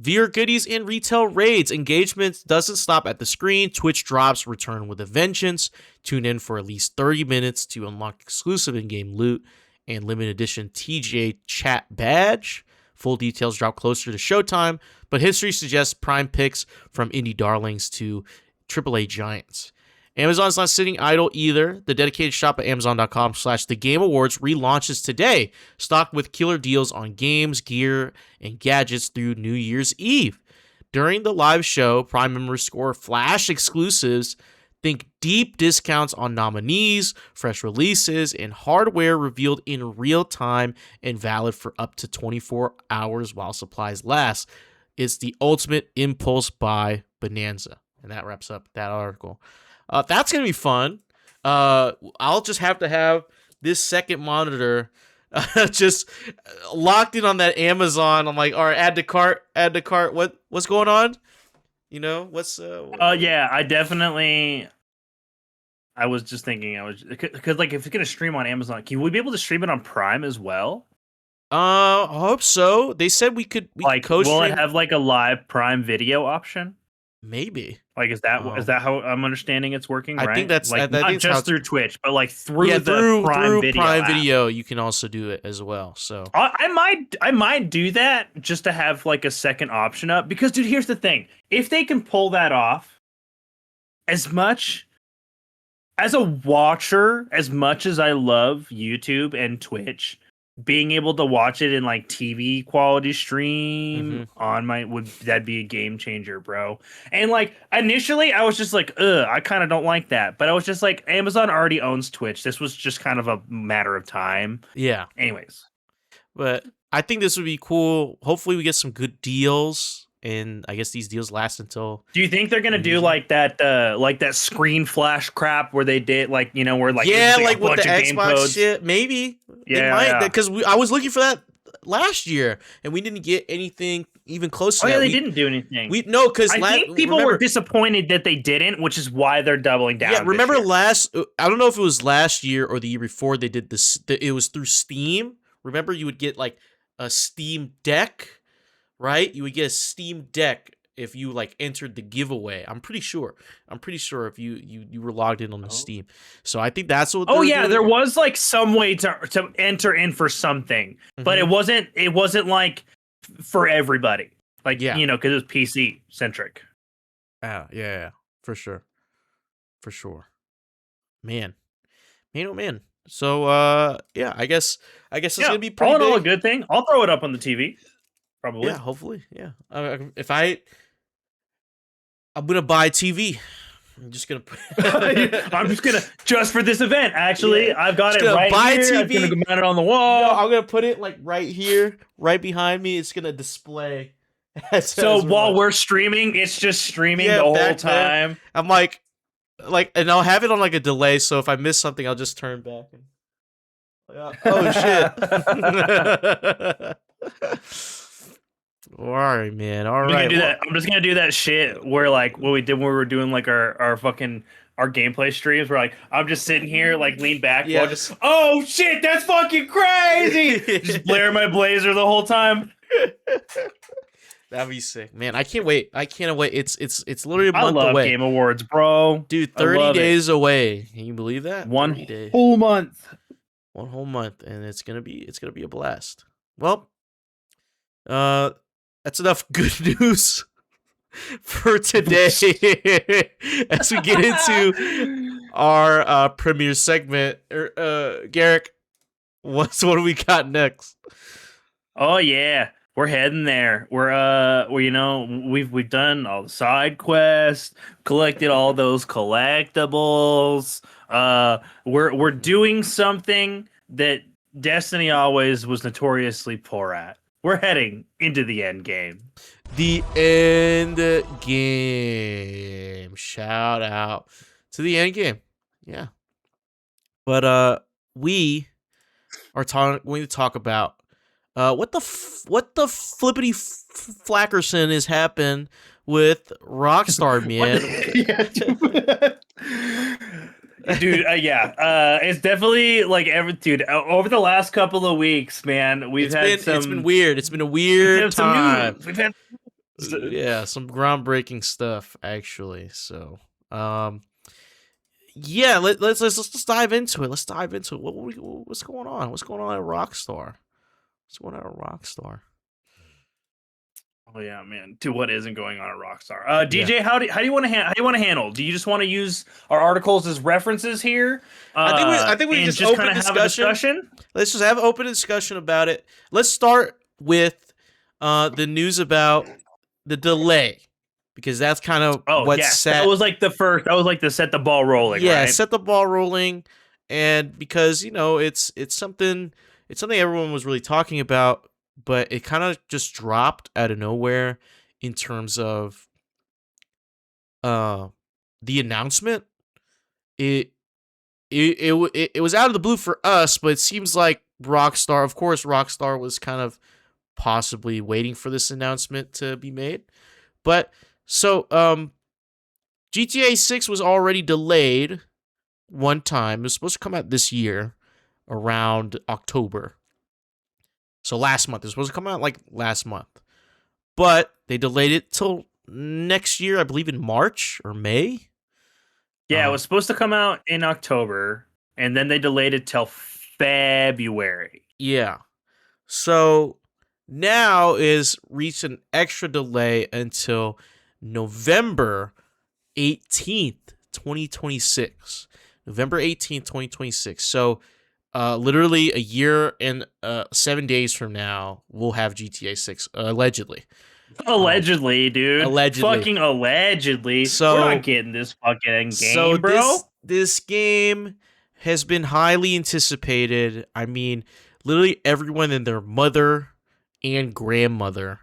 VR goodies and retail raids. Engagement doesn't stop at the screen. Twitch drops return with a vengeance. Tune in for at least 30 minutes to unlock exclusive in-game loot and limited edition TGA chat badge. Full details drop closer to showtime, but history suggests prime picks from indie darlings to AAA giants. Amazon's not sitting idle either. The dedicated shop at Amazon.com/The Game Awards relaunches today, stocked with killer deals on games, gear, and gadgets through New Year's Eve. During the live show, Prime members score flash exclusives. Think deep discounts on nominees, fresh releases, and hardware revealed in real time and valid for up to 24 hours while supplies last. It's the ultimate impulse buy bonanza. And that wraps up that article. That's going to be fun. I'll just have to have this second monitor just locked in on that Amazon. I'm like, all right, add to cart. What's going on? You know, what's... yeah, I was just thinking, because like if it's gonna stream on Amazon, can we be able to stream it on Prime as well? I hope so. They said we could co-stream. Will it have like a live Prime Video option? Maybe. Like, is that how I'm understanding it's working? Right? I think that's like not just through Twitch, but like through Prime Video. You can also do it as well. So I might do that just to have like a second option up, because dude, here's the thing: if they can pull that off, as much as a watcher, as much as I love YouTube and Twitch, being able to watch it in like TV quality stream on that'd be a game changer, bro. And like initially I was just like, I kind of don't like that, but I was just like, Amazon already owns Twitch. This was just kind of a matter of time. Yeah. Anyways, but I think this would be cool. Hopefully we get some good deals, and I guess these deals last until... Do you think they're gonna do like that screen flash crap where they did like, you know, where like... Yeah, like with the Xbox shit? Maybe. Yeah. They might, because I was looking for that last year, and we didn't get anything even close to that. Oh, yeah, they didn't do anything. Because I think people were disappointed that they didn't, which is why they're doubling down. Yeah, remember I don't know if it was last year or the year before they did this. It was through Steam. Remember, you would get like a Steam Deck, right? You would get a Steam Deck if you like entered the giveaway. I'm pretty sure if you were logged in on the Steam. So I think that's what... Oh yeah, there was like some way to enter in for something, but it wasn't like for everybody. Like, you know, because it was PC centric. Yeah, for sure. Man, oh man. So yeah, I guess it's gonna be pretty all in all big. A good thing. I'll throw it up on the TV. Probably. Yeah, hopefully. Yeah. I'm gonna buy a TV. I'm just gonna just for this event. Actually, I've got it right buy here. A I'm TV. gonna mount it on the wall. No, I'm gonna put it like right here, right behind me. It's gonna display. So while we're streaming, it's just streaming the whole time. I'm like, and I'll have it on like a delay. So if I miss something, I'll just turn back. Oh shit. All right, man. All right. I'm just gonna do that shit where like what we did when we were doing like our gameplay streams. Where like I'm just sitting here like lean back. Yeah. Just oh shit, that's fucking crazy. Just blare my blazer the whole time. That'd be sick, man. I can't wait. It's literally a month away. I love Game Awards, bro. Dude, 30 days away. Can you believe that? One whole month. One whole month, and it's gonna be a blast. Well, that's enough good news for today. As we get into our premiere segment, Garrick, what do we got next? Oh yeah, we're heading there. We've done all the side quests, collected all those collectibles. We're doing something that Destiny always was notoriously poor at. We're heading into the end game. The end game. Shout out to the end game. Yeah. But we are going to talk about what the flippity flackerson has happened with Rockstar, man. Dude, it's definitely like over the last couple of weeks, man, it's been weird. It's been a weird time. We've had yeah, some groundbreaking stuff actually. So, yeah, let's dive into it. Let's dive into it. What's going on? What's going on at Rockstar? What's going on at Rockstar? Oh yeah, man. Dude, what isn't going on at Rockstar? DJ, how do you want to handle? Do you just want to use our articles as references here? I think we just open have a discussion. Let's just have an open discussion about it. Let's start with the news about the delay, because that's kind of set. That was like the first. That was like to set the ball rolling. Yeah, right? Set the ball rolling, and because it's something everyone was really talking about, but it kind of just dropped out of nowhere in terms of the announcement. It was out of the blue for us, but it seems like Rockstar, of course, Rockstar was kind of possibly waiting for this announcement to be made. But so GTA 6 was already delayed one time. It was supposed to come out this year around October. So last month. It was supposed to come out like last month. But they delayed it till next year, I believe in March or May. Yeah, it was supposed to come out in October, and then they delayed it till February. Yeah. So now is reached an extra delay until November 18th, 2026. November 18th, 2026. So literally a year and 7 days from now, we'll have GTA 6, allegedly. Allegedly, dude. Allegedly. Fucking allegedly. So, we're not getting this fucking game, bro. This game has been highly anticipated. I mean, literally everyone and their mother and grandmother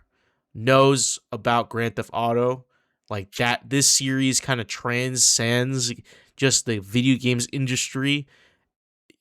knows about Grand Theft Auto. Like that, this series kind of transcends just the video games industry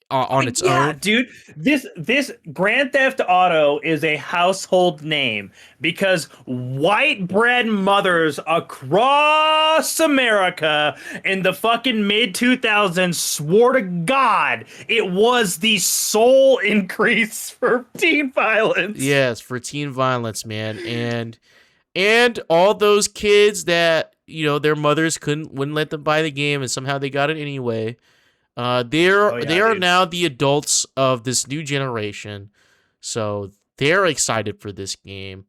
on its own. Dude, this Grand Theft Auto is a household name because white bread mothers across America in the fucking mid 2000s swore to God it was the sole increase for teen violence. Yes, for teen violence, man, and all those kids that their mothers wouldn't let them buy the game, and somehow they got it anyway. They are now the adults of this new generation, so they're excited for this game.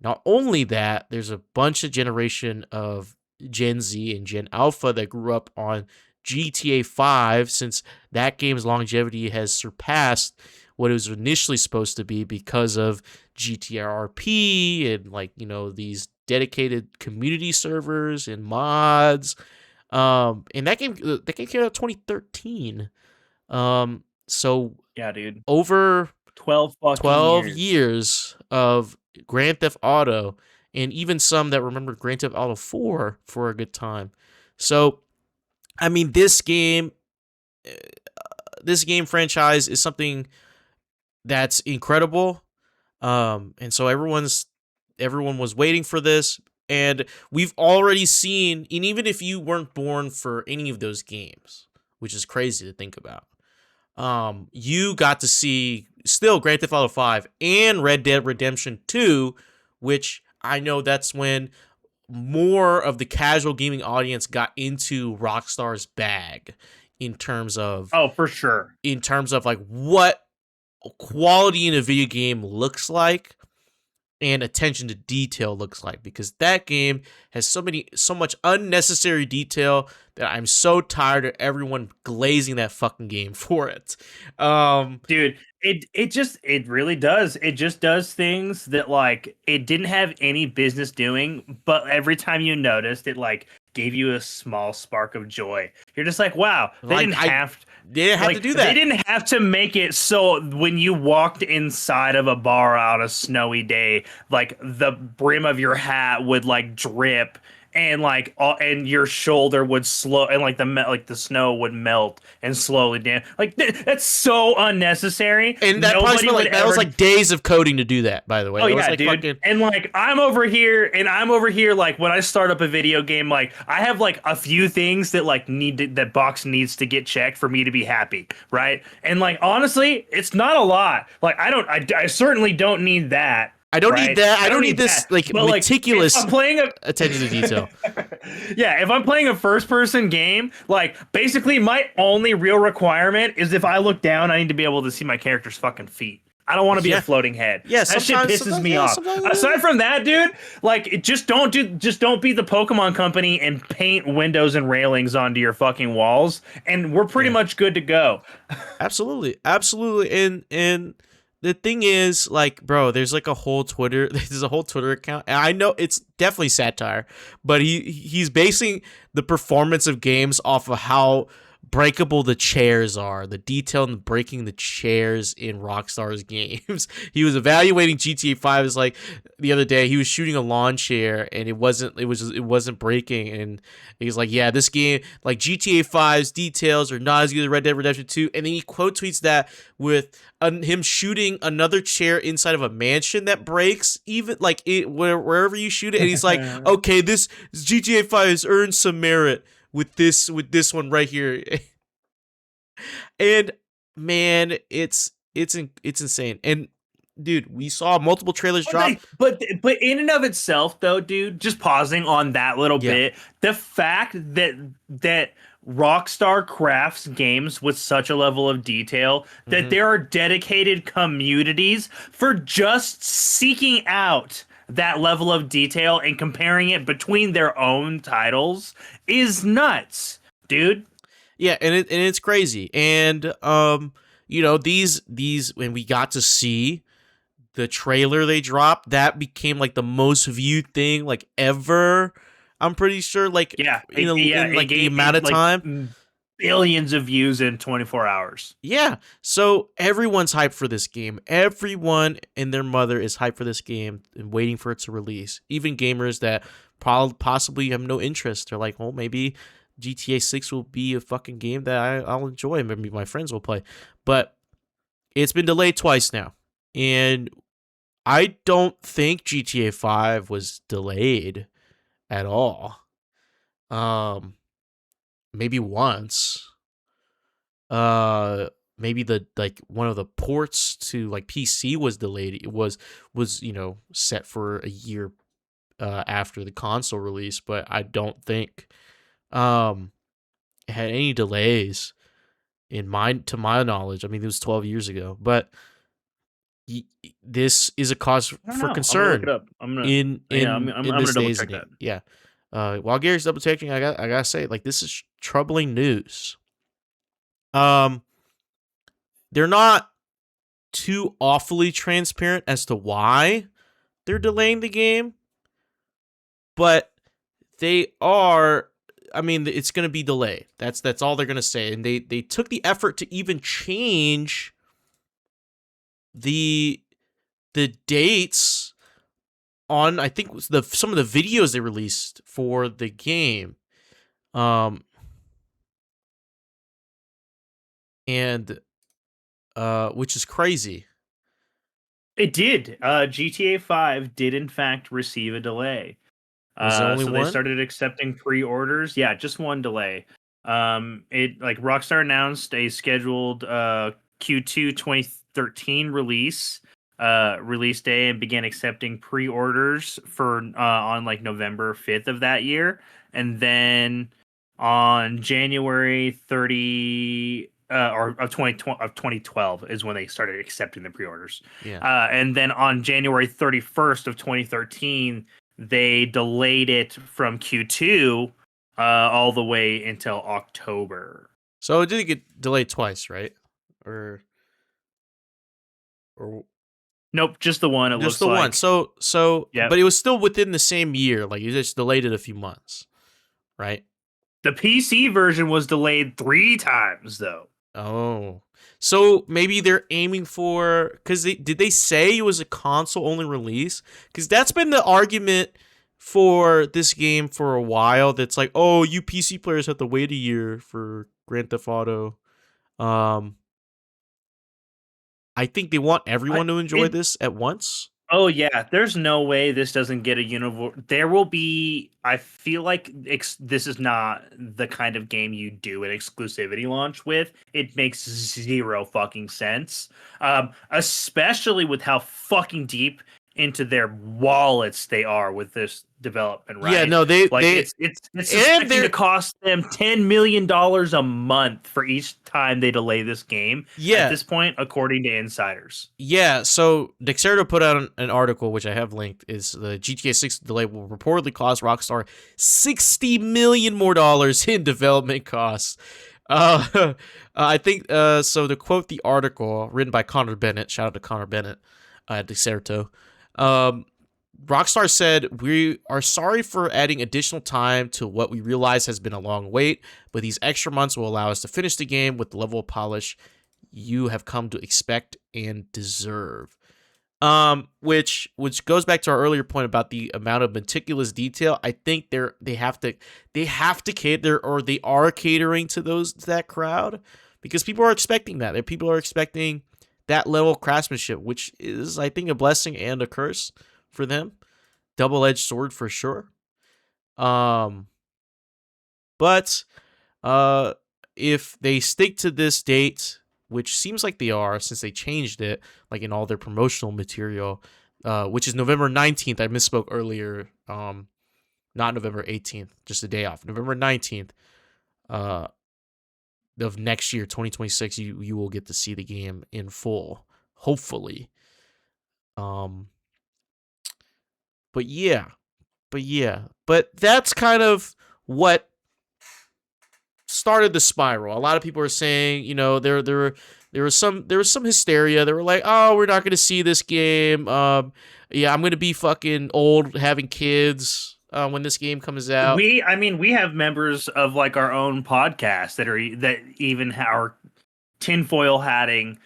Not only that, there's a bunch of generation of Gen Z and Gen Alpha that grew up on GTA 5, since that game's longevity has surpassed what it was initially supposed to be because of GTRP and these dedicated community servers and mods. And that game came out in 2013. So yeah, dude, over 12 years of Grand Theft Auto, and even some that remember Grand Theft Auto 4 for a good time. So, I mean, this game franchise is something that's incredible. And so everyone was waiting for this. And we've already seen, and even if you weren't born for any of those games, which is crazy to think about, you got to see still Grand Theft Auto 5 and Red Dead Redemption 2, which I know that's when more of the casual gaming audience got into Rockstar's bag in terms of... Oh, for sure. In terms of like what quality in a video game looks like and attention to detail looks like, because that game has so much unnecessary detail that I'm so tired of everyone glazing that fucking game for it. Dude, it really does. It just does things that like it didn't have any business doing, but every time you noticed it, like gave you a small spark of joy. You're just like, wow, they didn't have to do that. They didn't have to make it so when you walked inside of a bar on a snowy day, like the brim of your hat would like drip, and like and your shoulder would slow, and like the snow would melt and slowly down. Like that's so unnecessary. And that was like days of coding to do that, by the way. Oh yeah, like dude. And like I'm over here like when I start up a video game, like I have like a few things that like that box needs to get checked for me to be happy, right? And like honestly, it's not a lot. Like I certainly don't need that. I don't need right? that. I I don't don't need need this that. like But like, if meticulous I'm playing a attention to detail. yeah, if I'm playing a first-person game, like basically my only real requirement is if I look down, I need to be able to see my character's fucking feet. I don't want to be a Yeah. floating head. Yeah, That shit pisses me off. sometimes Aside from that, dude, like just don't be the Pokemon Company and paint windows and railings onto your fucking walls, and we're pretty yeah. much good to go. Absolutely. Absolutely. And the thing is, like, bro, there's like a whole Twitter there's a whole Twitter account. And I know it's definitely satire, but he's basing the performance of games off of how breakable the chairs are, the detail in breaking the chairs in Rockstar's games. He was evaluating GTA 5 as like the other day he was shooting a lawn chair and it wasn't breaking, and he's like, yeah, this game, like GTA 5's details are not as good as Red Dead Redemption 2, and then he quote tweets that with him shooting another chair inside of a mansion that breaks, even like wherever you shoot it, and he's like, okay, this GTA 5 has earned some merit with this one right here. And man, it's insane. And dude, we saw multiple trailers drop. But in and of itself, though, dude, just pausing on that little bit, the fact that Rockstar crafts games with such a level of detail that there are dedicated communities for just seeking out that level of detail and comparing it between their own titles is nuts, dude. Yeah, and it's crazy. And you know, these when we got to see the trailer they dropped, that became like the most viewed thing like ever. I'm pretty sure, like the amount of time, billions of views in 24 hours. Yeah, so everyone's hyped for this game. Everyone and their mother is hyped for this game and waiting for it to release. Even gamers that possibly have no interest are like, well, maybe GTA 6 will be a fucking game that I'll enjoy. Maybe my friends will play. But it's been delayed twice now. And I don't think GTA 5 was delayed at all. Maybe once. Maybe the like one of the ports to like PC was delayed. It was set for a year after the console release, but I don't think it had any delays to my knowledge. I mean, it was 12 years ago, but this is a cause for concern. I'm gonna this double days check and that. Yeah. While Gary's double checking, I gotta say, like, this is troubling news. They're not too awfully transparent as to why they're delaying the game, but they are. I mean, it's going to be delayed. That's all they're going to say, and they took the effort to even change the dates on, I think, some of the videos they released for the game, and which is crazy. It did. GTA 5 did in fact receive a delay. Was there only so one? they started accepting pre-orders. Yeah, just one delay. It like Rockstar announced a scheduled Q2 2013 release day and began accepting pre-orders for on like November 5th of that year, and then on January 30 or of 2012 is when they started accepting the pre-orders. Yeah. And then on January 31st of 2013, they delayed it from Q2 all the way until October. So it did get delayed twice, right? Or nope, just the one. It just looks the like. one. So yep. But it was still within the same year. Like, you just delayed it a few months, right? The PC version was delayed 3 times, though. Oh, so maybe they're aiming for, because did they say it was a console only release? Because that's been the argument for this game for a while. That's like, oh, you PC players have to wait a year for Grand Theft Auto. I think they want everyone to enjoy this at once. Oh yeah, there's no way this doesn't get a universal. There will be. I feel like this is not the kind of game you do an exclusivity launch with. It makes zero fucking sense, especially with how fucking deep into their wallets they are with this development, right? Yeah, no, it's expecting to cost them $10 million a month for each time they delay this game. At this point, according to insiders. Yeah, so Xander put out an article, which I have linked, is the GTA 6 delay will reportedly cost Rockstar $60 million more in development costs. I think, so to quote the article written by Connor Bennett, shout out to Connor Bennett at Dexerto, Rockstar said, "We are sorry for adding additional time to what we realize has been a long wait, but these extra months will allow us to finish the game with the level of polish you have come to expect and deserve." Which goes back to our earlier point about the amount of meticulous detail. I think they have to cater, or they are catering to that crowd, because people are expecting that. People are expecting that level of craftsmanship, which is, I think, a blessing and a curse for them. Double-edged sword for sure. But if they stick to this date, which seems like they are since they changed it, like in all their promotional material, which is November 19th. I misspoke earlier. Not November 18th, just a day off. November 19th of next year, 2026, you will get to see the game in full, hopefully. But that's kind of what started the spiral. A lot of people are saying, there was some hysteria. They were like, "Oh, we're not going to see this game. I'm going to be fucking old having kids when this game comes out." We have members of like our own podcast that even are tinfoil hatting,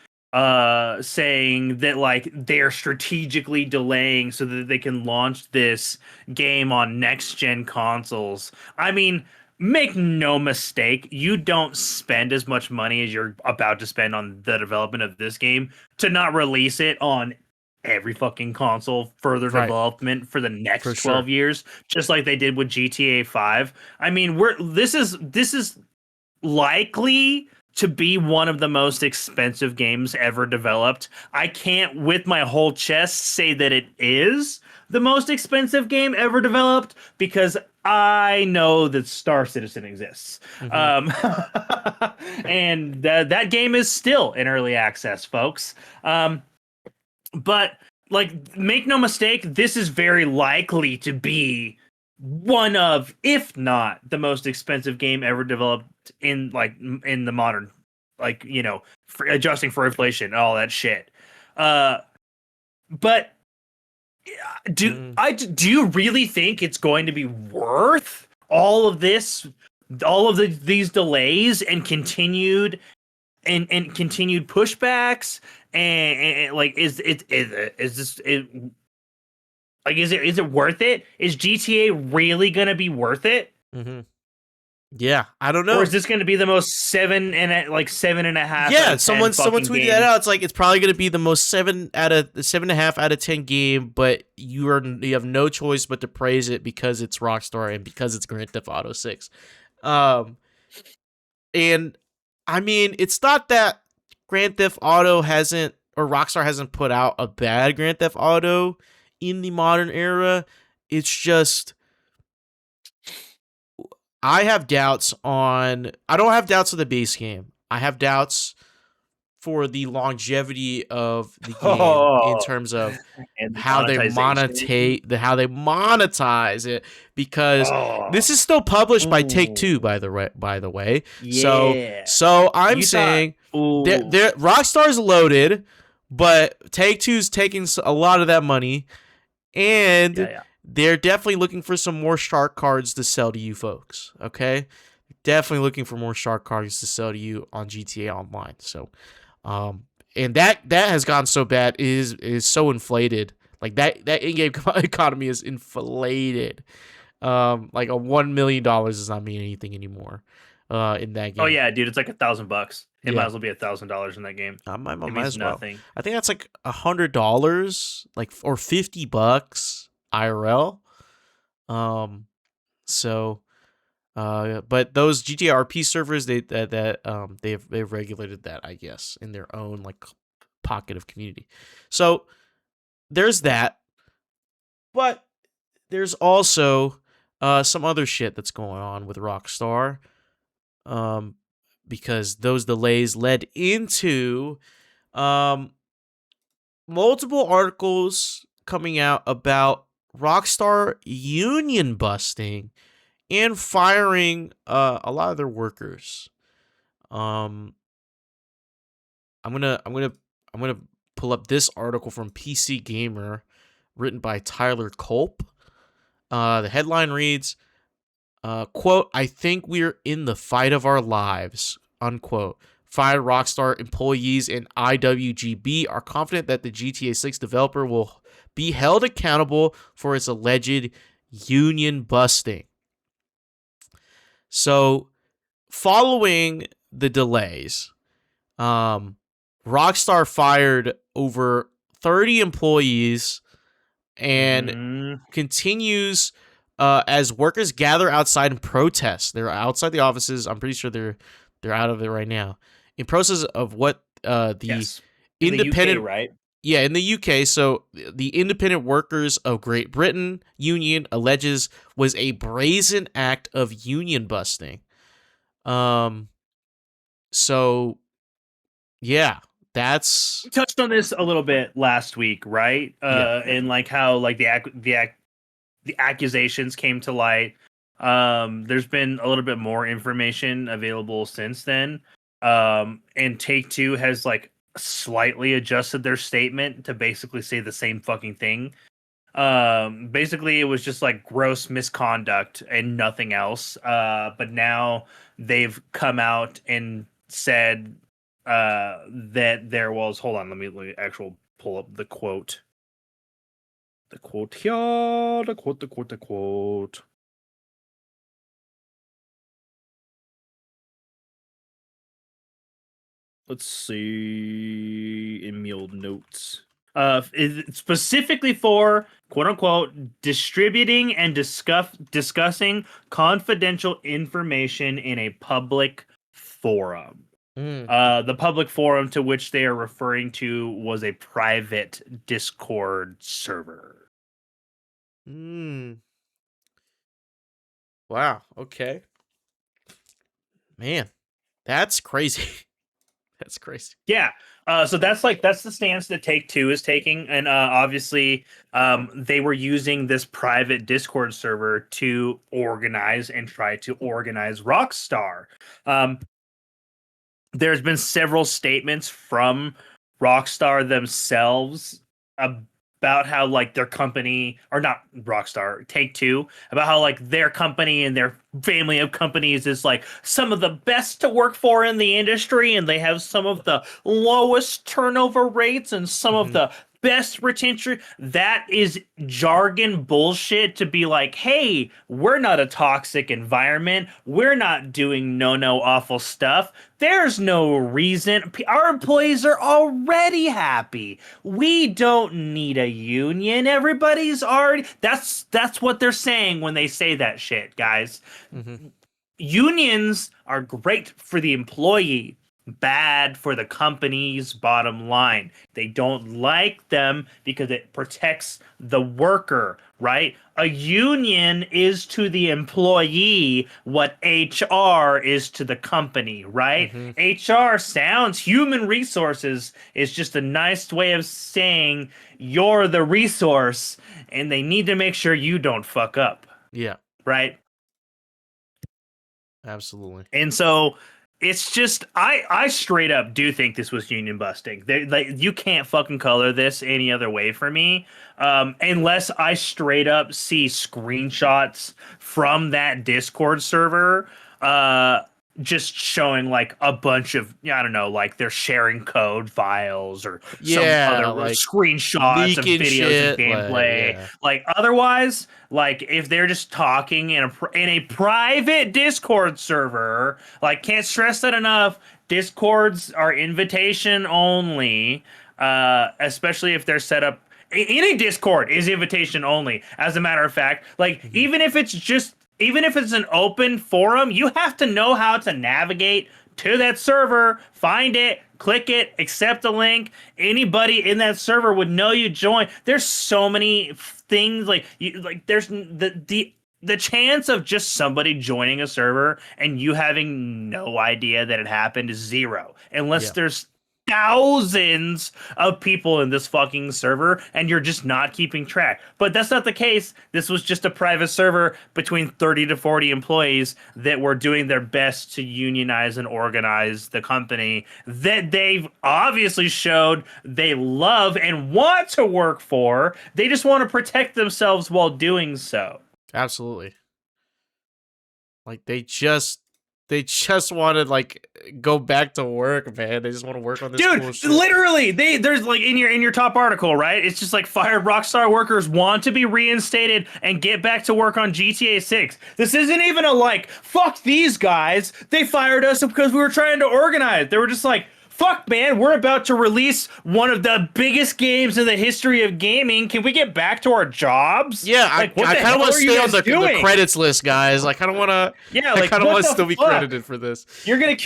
saying that like they're strategically delaying so that they can launch this game on next gen consoles. I mean, make no mistake, you don't spend as much money as you're about to spend on the development of this game to not release it on every fucking console further development for the next 12 years, just like they did with GTA 5. I mean, this is likely to be one of the most expensive games ever developed. I can't with my whole chest say that it is the most expensive game ever developed, because I know that Star Citizen exists. And that game is still in early access, folks. But like, make no mistake, this is very likely to be one of, if not the most expensive game ever developed in the modern, adjusting for inflation and all that shit. But do you really think it's going to be worth all of these delays and continued pushbacks, and like, is it worth it? Is GTA really gonna be worth it? Yeah, I don't know. Or is this going to be the most 7.5? Yeah, someone tweeted that out. It's like, it's probably going to be the most 7.5 out of 10 game, but you have no choice but to praise it because it's Rockstar and because it's Grand Theft Auto 6. And I mean, it's not that Grand Theft Auto Rockstar hasn't put out a bad Grand Theft Auto in the modern era. It's just, I don't have doubts on the base game. I have doubts for the longevity of the game in terms of how they monetize it, because this is still published by Take-Two, by the way. Yeah. So I'm saying Rockstar's loaded, but Take-Two's taking a lot of that money, and they're definitely looking for some more shark cards to sell to you folks, okay? Definitely looking for more shark cards to sell to you on GTA Online. So, and that has gotten so bad, is so inflated. Like, that in-game economy is inflated. Like, $1 million does not mean anything anymore in that game. Oh yeah, dude, it's like $1,000. It might as well be $1,000 in that game. Might as well. Nothing. I think that's like $100, like, or $50 IRL. But those GTA RP servers, they've regulated that, I guess, in their own like pocket of community. So there's that. But there's also some other shit that's going on with Rockstar, um, because those delays led into um, multiple articles coming out about Rockstar union busting and firing a lot of their workers. Um, I'm gonna pull up this article from PC Gamer, written by Tyler Culp. The headline reads, quote, "I think we're in the fight of our lives," unquote. Fired Rockstar employees in IWGB are confident that the GTA 6 developer will be held accountable for its alleged union busting. So, following the delays, Rockstar fired over 30 employees and continues as workers gather outside and protest. They're outside the offices. I'm pretty sure they're out of it right now. In process of what the Yes. In independent, the UK, right? Yeah, in the UK. So the Independent Workers of Great Britain union alleges was a brazen act of union busting. So yeah, that's We touched on this a little bit last week, right? yeah. And like how like the accusations came to light. There's been a little bit more information available since then. And Take-Two has like slightly adjusted their statement to basically say the same fucking thing. Basically it was just like gross misconduct and nothing else. But now they've come out and said that there was, hold on, let me actually pull up the quote. The quote here, the quote. Let's see in meal notes. Specifically for quote unquote distributing and discussing confidential information in a public forum. The public forum to which they are referring to was a private Discord server. Wow. Okay. Man, that's crazy. That's crazy. Yeah. So that's the stance that Take-Two is taking, and obviously, they were using this private Discord server to organize and try to organize Rockstar. There's been several statements from Rockstar themselves about how like their company, or not Rockstar, Take-Two, about how like their company and their family of companies is like some of the best to work for in the industry, and they have some of the lowest turnover rates and some of the best retention. That is jargon bullshit to be like, hey, we're not a toxic environment. We're not doing no awful stuff. There's no reason. Our employees are already happy. We don't need a union. Everybody's already. That's what they're saying when they say that shit, guys. Unions are great for the employee, bad for the company's bottom line. They don't like them because it protects the worker, right? A union is to the employee what HR is to the company, right? HR sounds, human resources is just a nice way of saying you're the resource and they need to make sure you don't fuck up. Yeah. Right? Absolutely. And so it's just I straight up do think this was union busting. Like you can't fucking color this any other way for me, unless I straight up see screenshots from that Discord server, just showing like a bunch of, I don't know, like they're sharing code files or some other like screenshots of videos shit, and gameplay. Like otherwise, like if they're just talking in a private Discord server, like can't stress that enough. Discords are invitation only, especially if they're set up. Any Discord is invitation only. As a matter of fact, like even if it's an open forum, you have to know how to navigate to that server, find it, click it, accept the link. Anybody in that server would know you joined. There's so many things like there's the chance of just somebody joining a server and you having no idea that it happened is zero, unless there's thousands of people in this fucking server and you're just not keeping track. But that's not the case. This was just a private server between 30 to 40 employees that were doing their best to unionize and organize the company that they've obviously showed they love and want to work for. They just want to protect themselves while doing so. Absolutely. Like they just want to like go back to work, man. They just want to work on this cool shit. Literally, there's like in your top article, right? It's just like fired Rockstar workers want to be reinstated and get back to work on GTA 6. This isn't even a like fuck these guys. They fired us because we were trying to organize. They were just like, fuck, man, we're about to release one of the biggest games in the history of gaming. Can we get back to our jobs? Yeah, like, I kind of want to stay on the credits list, guys. I kind of want to. Yeah, like, I kind of want to still be credited for this. You're gonna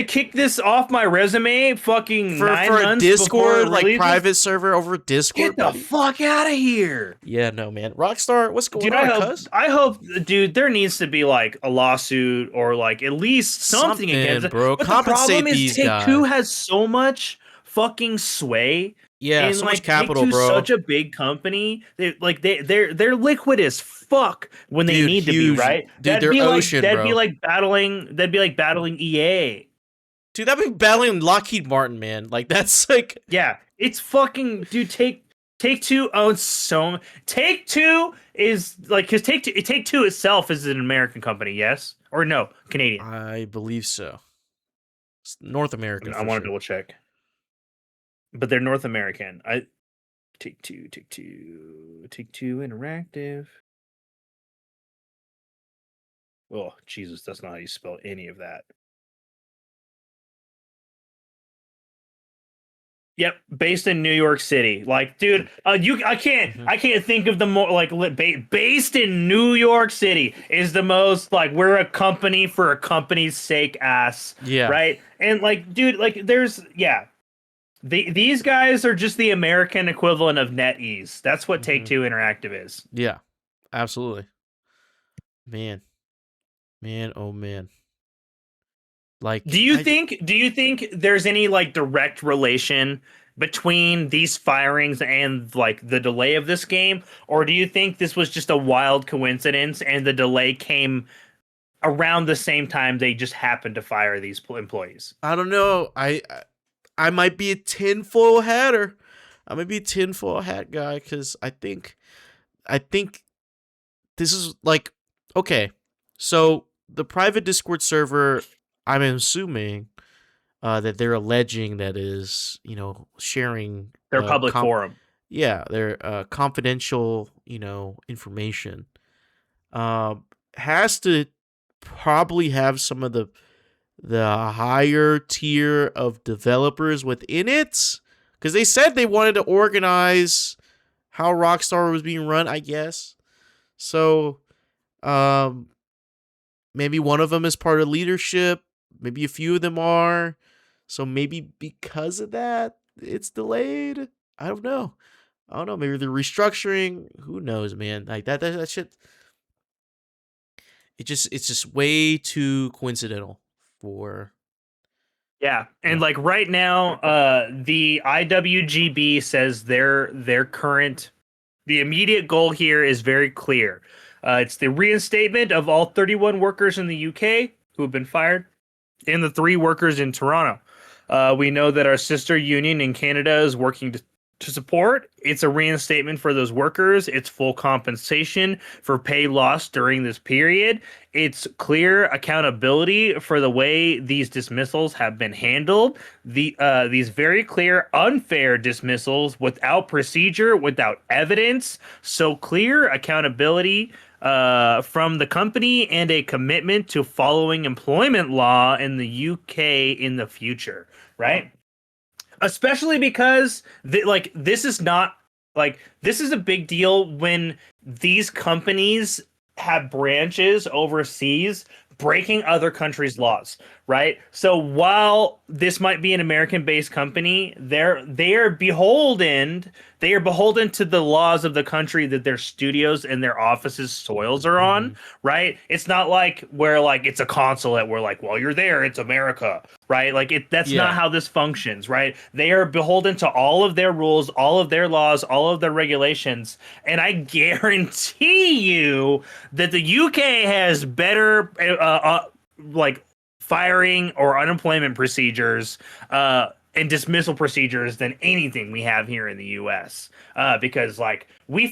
kick this off my resume, fucking for a Discord, like private server over Discord. Get the fuck out of here. Yeah, no, man. Rockstar, what's going on? I hope, dude. There needs to be like a lawsuit or like at least something against it, bro. But compensate these guys. Take-Two has so much fucking sway. Yeah, and so like much capital, bro. Such a big company. They're liquid as fuck when they need to be, right? Dude, they're ocean, that'd be like battling EA. Dude, that'd be battling Lockheed Martin, man. Like that's like it's fucking dude. Take-Two owns so. Take-Two is like because Take-Two itself is an American company, yes or no? Canadian. I believe so. It's North American. I want to double check. But they're North American. Take-Two Interactive. Oh, Jesus, that's not how you spell any of that. Yep, based in New York City. Like, dude, I can't think of the more like based in New York City is the most like we're a company for a company's sake ass. Yeah. Right? And like, dude, like there's these guys are just the American equivalent of NetEase. That's what Take-Two Interactive is. Yeah, absolutely. Man, oh man. Like, do you think there's any like direct relation between these firings and like the delay of this game, or do you think this was just a wild coincidence and the delay came around the same time they just happened to fire these employees? I don't know. I might be a tinfoil hatter. I might be a tinfoil hat guy because I think this is like okay. So the private Discord server, I'm assuming that they're alleging that is sharing their public forum. Yeah, their confidential information. Has to probably have some of the higher tier of developers within it, because they said they wanted to organize how Rockstar was being run, I guess. So, maybe one of them is part of leadership. Maybe a few of them are. So maybe because of that, it's delayed. I don't know. Maybe they're restructuring. Who knows, man? Like that shit. It's just way too coincidental for. Yeah, and like right now, the IWGB says the immediate goal here is very clear. It's the reinstatement of all 31 workers in the UK who have been fired, and the 3 workers in Toronto. We know that our sister union in Canada is working to support. It's a reinstatement for those workers. It's full compensation for pay lost during this period. It's clear accountability for the way these dismissals have been handled. These very clear, unfair dismissals without procedure, without evidence. So clear accountability from the company and a commitment to following employment law in the UK in the future, right? Especially because this is a big deal when these companies have branches overseas breaking other countries' laws, right? So while this might be an American-based company, they are beholden to the laws of the country that their studios and their offices soils are on, right? It's not like where like it's a consulate where like while you're there it's America, right? Like that's not how this functions, right? They are beholden to all of their rules, all of their laws, all of their regulations, and I guarantee you that the UK has better like firing or unemployment procedures and dismissal procedures than anything we have here in the US, because like we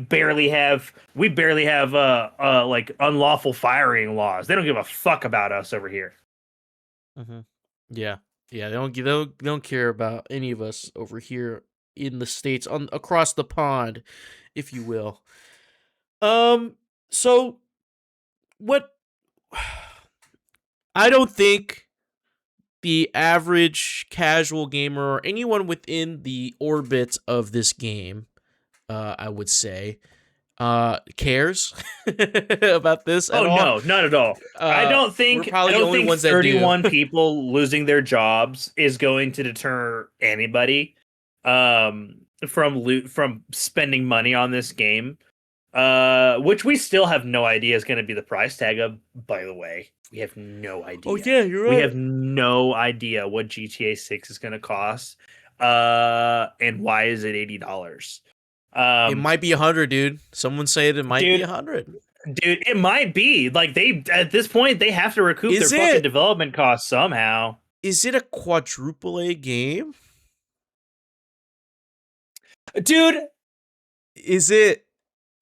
barely have like unlawful firing laws. They don't give a fuck about us over here. Yeah, they don't care about any of us over here in the States, across the pond, if you will. So what? I don't think the average casual gamer or anyone within the orbit of this game, I would say, cares about this at all. No, not at all. I don't think 31 people losing their jobs is going to deter anybody from spending money on this game, which we still have no idea is going to be the price tag of, by the way. We have no idea. Oh yeah, you're right. We have no idea what GTA 6 is going to cost, and why is it $80? It might be 100, dude. Someone said it might be 100. Dude, it might be. Like at this point they have to recoup their fucking development costs somehow. Is it a quadruple A game? Dude, is it?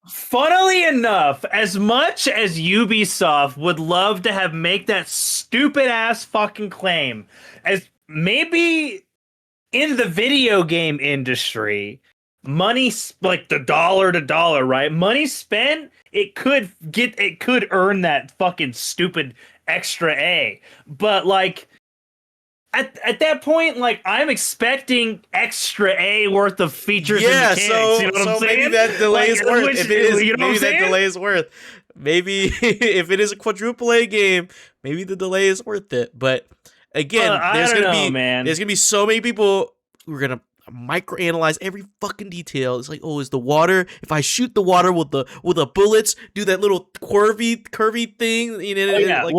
Funnily enough, as much as Ubisoft would love to make that stupid ass fucking claim, as maybe in the video game industry, money like the dollar to dollar, right? Money spent, it could earn that fucking stupid extra A. But like at that point, like I'm expecting extra A worth of features and mechanics. So, you know what I'm saying? Maybe that delay is worth. If it is, you know maybe that delay is worth. Maybe if it is a quadruple A game, maybe the delay is worth it. But again, there's gonna be so many people who are gonna microanalyze every fucking detail. It's like, oh, is the water? If I shoot the water with the bullets, do that little curvy thing? You know? Oh yeah, like,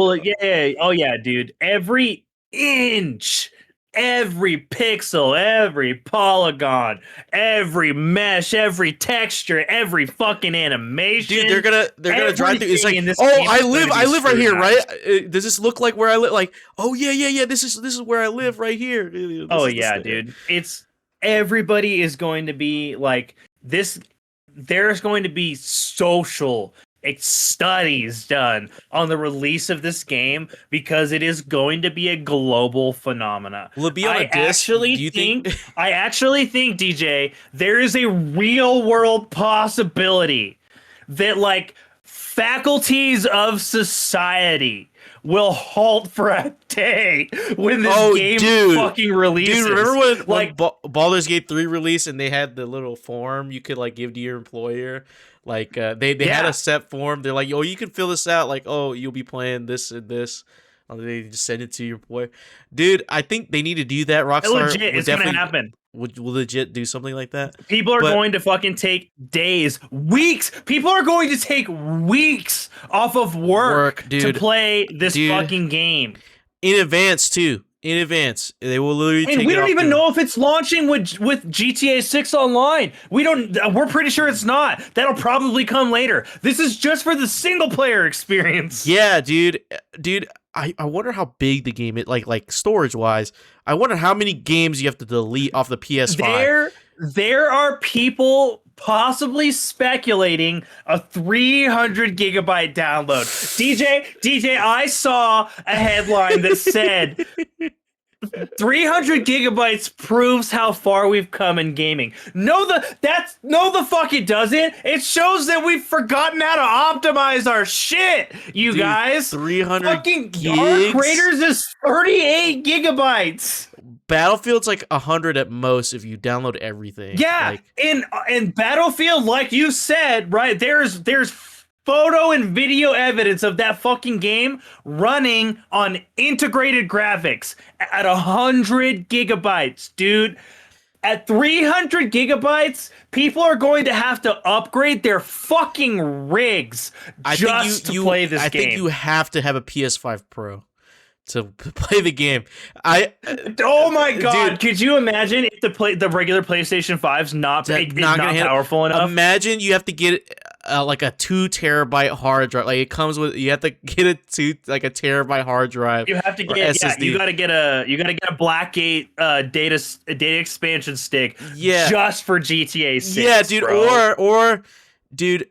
oh yeah, dude. Every inch, every pixel, every polygon, every mesh, every texture, every fucking animation. Dude, they're gonna drive through. It's like, oh, I live right here, right? Does this look like where I live? Like, oh yeah. This is where I live right here. Dude. It's everybody is going to be like this. There's going to be social studies done on the release of this game because it is going to be a global phenomena. Will it be on a disc? I actually think, DJ, there is a real world possibility that like faculties of society will halt for a day when this game fucking releases. Dude, remember when Baldur's Gate 3 released and they had the little form you could like give to your employer? Like they had a set form. They're like, oh, you can fill this out. Like, oh, you'll be playing this and this. They just send it to your employer. Dude, I think they need to do that. Rockstar, it's gonna happen. Will legit do something like that. People are going to fucking take days, weeks. People are going to take weeks off of work to play this fucking game in advance too. In advance, they will literally. And we don't even know if it's launching with GTA 6 online. We're pretty sure it's not. That'll probably come later. This is just for the single player experience. Yeah, dude. I wonder how big the game is, like storage wise. I wonder how many games you have to delete off the PS5. There are people possibly speculating a 300 gigabyte download. DJ, I saw a headline that said 300 gigabytes proves how far we've come in gaming. No, the fuck it doesn't. It shows that we've forgotten how to optimize our shit, you guys. 300 fucking gigs? Dark Raiders is 38 gigabytes. Battlefield's like 100 at most if you download everything. Yeah, in Battlefield, like you said, right? There's photo and video evidence of that fucking game running on integrated graphics at 100 gigabytes, dude. At 300 gigabytes, people are going to have to upgrade their fucking rigs just to play this game. I think you have to have a PS5 Pro to play the game. Oh my god, dude, could you imagine if the regular PlayStation 5's not powerful enough? Imagine you have to get like a 2 terabyte hard drive. Like it comes with, you have to get a 2 terabyte hard drive. You have to get you gotta get a Blackgate data expansion stick just for GTA 6. Yeah, dude, bro. or dude,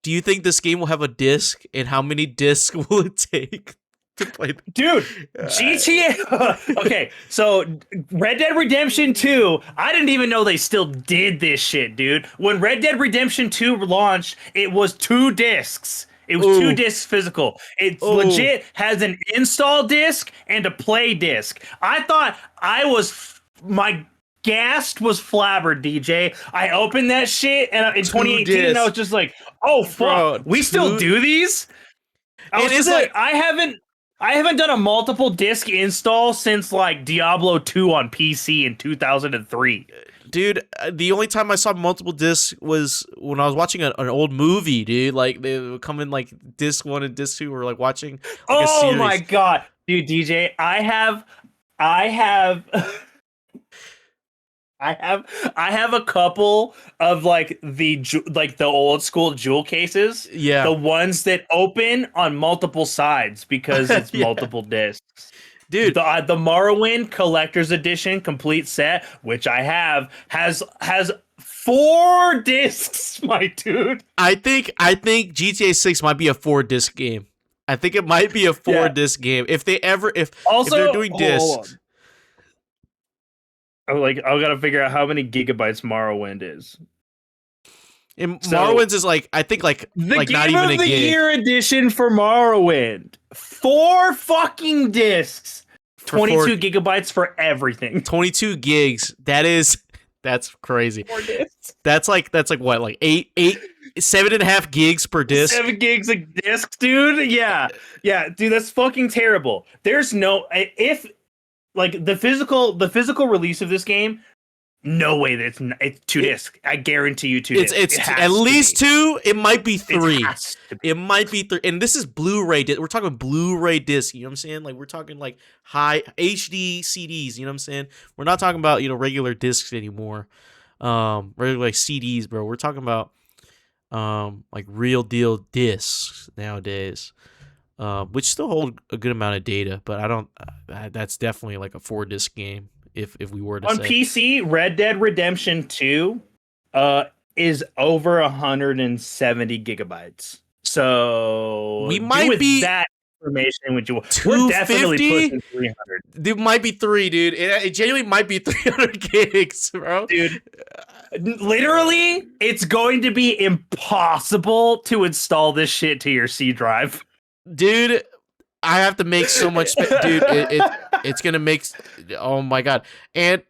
do you think this game will have a disc, and how many discs will it take to play dude, GTA. Okay, so Red Dead Redemption 2, I didn't even know they still did this shit, dude. When Red Dead Redemption 2 launched, it was 2 discs. It was 2 discs physical. It legit has an install disc and a play disc. I thought my gas was flabbered, DJ. I opened that shit and in 2018 and I was just like, oh fuck, bro, we still do these? I was just like, I haven't done a multiple disc install since like Diablo 2 on PC in 2003. Dude, the only time I saw multiple discs was when I was watching an old movie, dude. Like they would come in like disc 1 and disc 2. We're like watching. Like, oh my god, dude, DJ, I have a couple of like the old school jewel cases. Yeah. The ones that open on multiple sides because it's multiple discs. Dude, the Morrowind Collector's Edition complete set, which I have, has 4 discs, my dude. I think GTA 6 might be a 4-disc game. I think it might be a 4-disc game. If they're doing discs. I gotta figure out how many gigabytes Morrowind is. And Morrowind's is like, I think like not even a gig. The Game of the Year edition for Morrowind, 4 fucking discs, 22 gigabytes for everything. 22 gigs. That's crazy. 4 discs. That's like what, like 7.5 gigs per disc. 7 gigs a disc, dude. Yeah, dude, that's fucking terrible. There's no like the physical release of this game. No way that it's 2 discs. I guarantee you 2 discs. It's at least 2. It might be 3. It might be 3. And this is Blu-ray. We're talking Blu-ray disc. You know what I'm saying? Like we're talking like high HD CDs. You know what I'm saying? We're not talking about regular discs anymore. Regular like CDs, bro. We're talking about like real deal discs nowadays. Which still hold a good amount of data, but I don't. That's definitely like a 4-disc game. If we were to on PC, Red Dead Redemption 2 is over 170 gigabytes. So we might be that information with you. We're definitely pushing 300. It might be 3, dude. It genuinely might be 300 gigs, bro. Dude, literally, it's going to be impossible to install this shit to your C drive. Dude, I have to make so much space. Dude, it's going to make... Oh, my God. And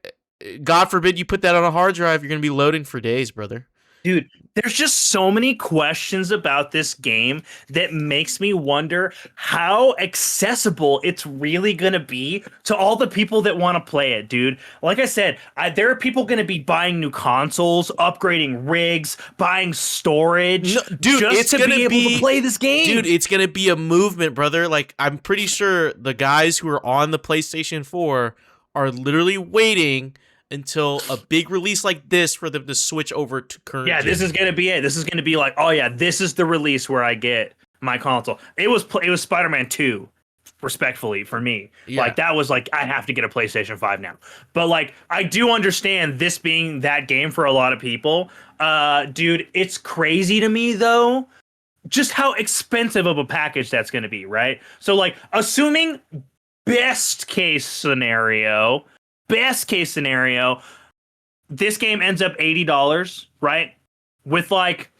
God forbid you put that on a hard drive, you're going to be loading for days, brother. Dude, there's just so many questions about this game that makes me wonder how accessible it's really going to be to all the people that want to play it, dude. Like I said, there are people going to be buying new consoles, upgrading rigs, buying storage, dude, just to be able to play this game. Dude, it's going to be a movement, brother. Like, I'm pretty sure the guys who are on the PlayStation 4 are literally waiting until a big release like this for them to switch over to current. Yeah, this is gonna be it. This is gonna be like, oh yeah, this is the release where I get my console. It was Spider-Man 2, respectfully, for me. Yeah. Like that was like, I have to get a PlayStation 5 now. But like, I do understand this being that game for a lot of people. Dude, it's crazy to me though, just how expensive of a package that's gonna be, right? So like, assuming best case scenario, this game ends up $80, right? With like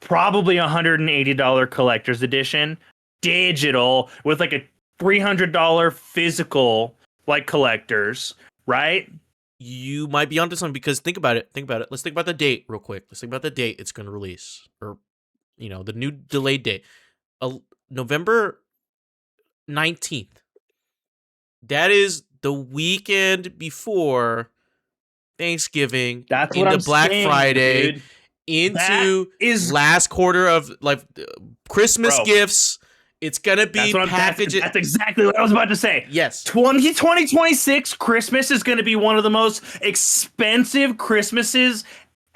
probably $180 collector's edition, digital, with like a $300 physical like collectors, right? You might be onto something because think about it. Let's think about the date real quick. Let's think about the date it's going to release. Or the new delayed date, November 19th. That is the weekend before Thanksgiving. That's into what I'm Black saying, Friday, dude. into last quarter of like Christmas gifts. It's gonna be packaged. That's exactly what I was about to say. Yes, 2026 Christmas is gonna be one of the most expensive Christmases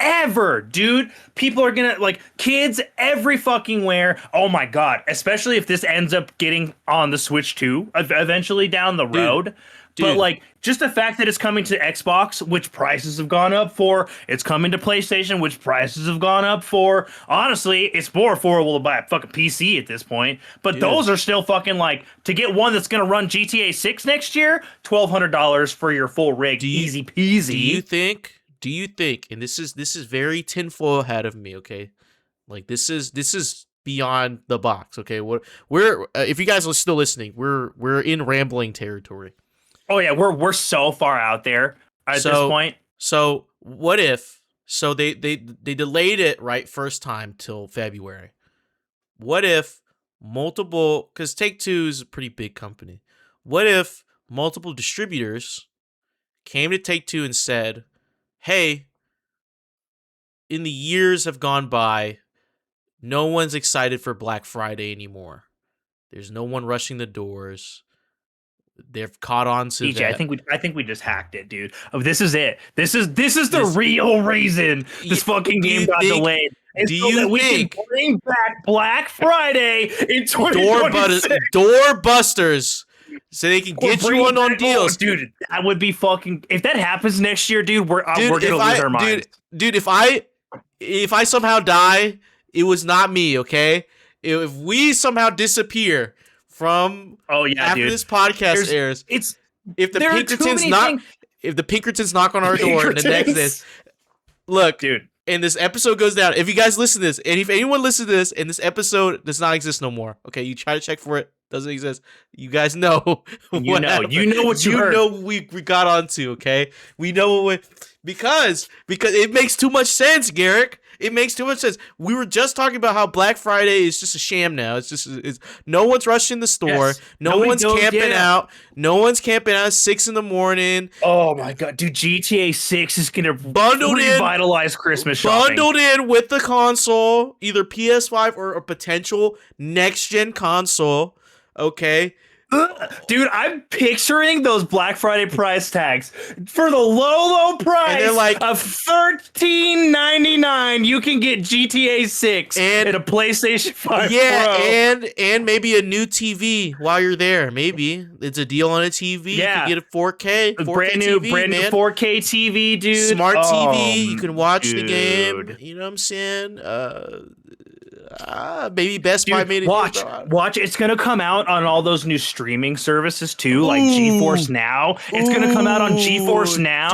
ever, dude. People are gonna kids every fucking where. Oh my god, especially if this ends up getting on the Switch 2 eventually down the road. Dude. But just the fact that it's coming to Xbox, which prices have gone up for, it's coming to PlayStation, which prices have gone up for. Honestly, it's more affordable to buy a fucking PC at this point. But those are still fucking to get one that's gonna run GTA 6 next year, $1,200 for your full rig, easy peasy. Do you think? And this is very tinfoil ahead of me, okay? This is beyond the box, okay? We're if you guys are still listening, we're in rambling territory. Oh yeah, we're so far out there at this point. So what if? So they delayed it first time till February. What if multiple? Because Take-Two is a pretty big company. What if multiple distributors came to Take-Two and said, "Hey, in the years have gone by, no one's excited for Black Friday anymore. There's no one rushing the doors." They've caught on to EJ, that. I think we just hacked it, dude. Oh, this is it. This is the real reason this fucking game got delayed. Do you think we can bring back Black Friday in 2026? Door busters, so they can get you on deals, dude. That would be fucking. If that happens next year, dude, we're gonna lose our minds. Dude, if I somehow die, it was not me. Okay, if we somehow disappear from after this podcast airs, if the Pinkertons knock on our door and the next day, look, dude, and this episode goes down. If you guys listen to this, and if anyone listens to this, and this episode does not exist no more, okay, you try to check for it, doesn't exist. You guys know, you know what you heard. know we got onto, okay? We know because it makes too much sense, Garrick. It makes too much sense. We were just talking about how Black Friday is just a sham now. It's no one's rushing the store. Yes. No one's camping out. No one's camping out at 6 a.m. Oh my god, dude! GTA 6 is gonna revitalize Christmas shopping. Bundled in with the console, either PS5 or a potential next gen console. Okay. Dude, I'm picturing those Black Friday price tags for the low price of $13.99. You can get GTA 6 and a PlayStation 5 Pro. and maybe a new TV while you're there. Maybe it's a deal on a TV. Yeah, you can get a 4K brand new 4K TV, dude. Smart TV. You can watch the game. You know what I'm saying? Maybe Best Buy made it. Watch. It's gonna come out on all those new streaming services too, like GeForce Now. It's gonna come out on GeForce Now,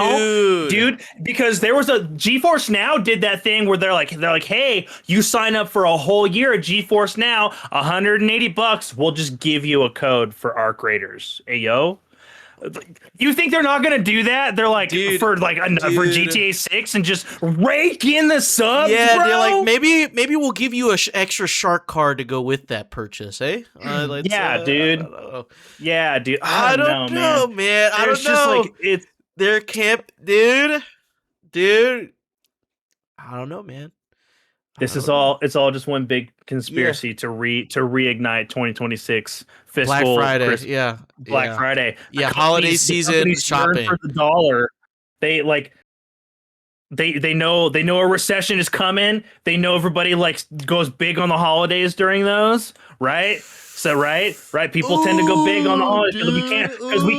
dude. Because there was a GeForce Now did that thing where they're like, hey, you sign up for a whole year at GeForce Now, $180. We'll just give you a code for Arc Raiders. Hey yo. You think they're not gonna do that? They're like for GTA 6 and just rake in the subs. Yeah, bro? They're like maybe we'll give you a extra shark card to go with that purchase, eh? Dude. Yeah, dude. I don't know, man. I don't know. It's their camp, dude. I don't know, man. It's all just one big conspiracy to reignite 2026 fiscal Black Friday. Christmas, Black Friday. Yeah, holiday season shopping for the dollar. They know a recession is coming. They know everybody goes big on the holidays during those, right? So right, people tend to go big on the holidays because we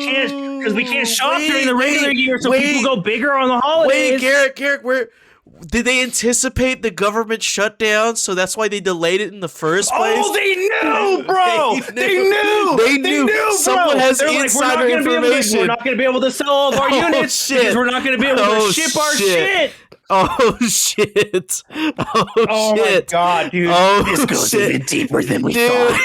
can't shop during the regular year, so people go bigger on the holidays. Wait, Garrick, did they anticipate the government shutdown? So that's why they delayed it in the first place? Oh, they knew, bro! They knew, bro! Someone has insider information. We're not going to be able to sell all of our units because we're not going to be able to ship our shit. Oh shit! Oh my god, dude! This goes even deeper than we thought,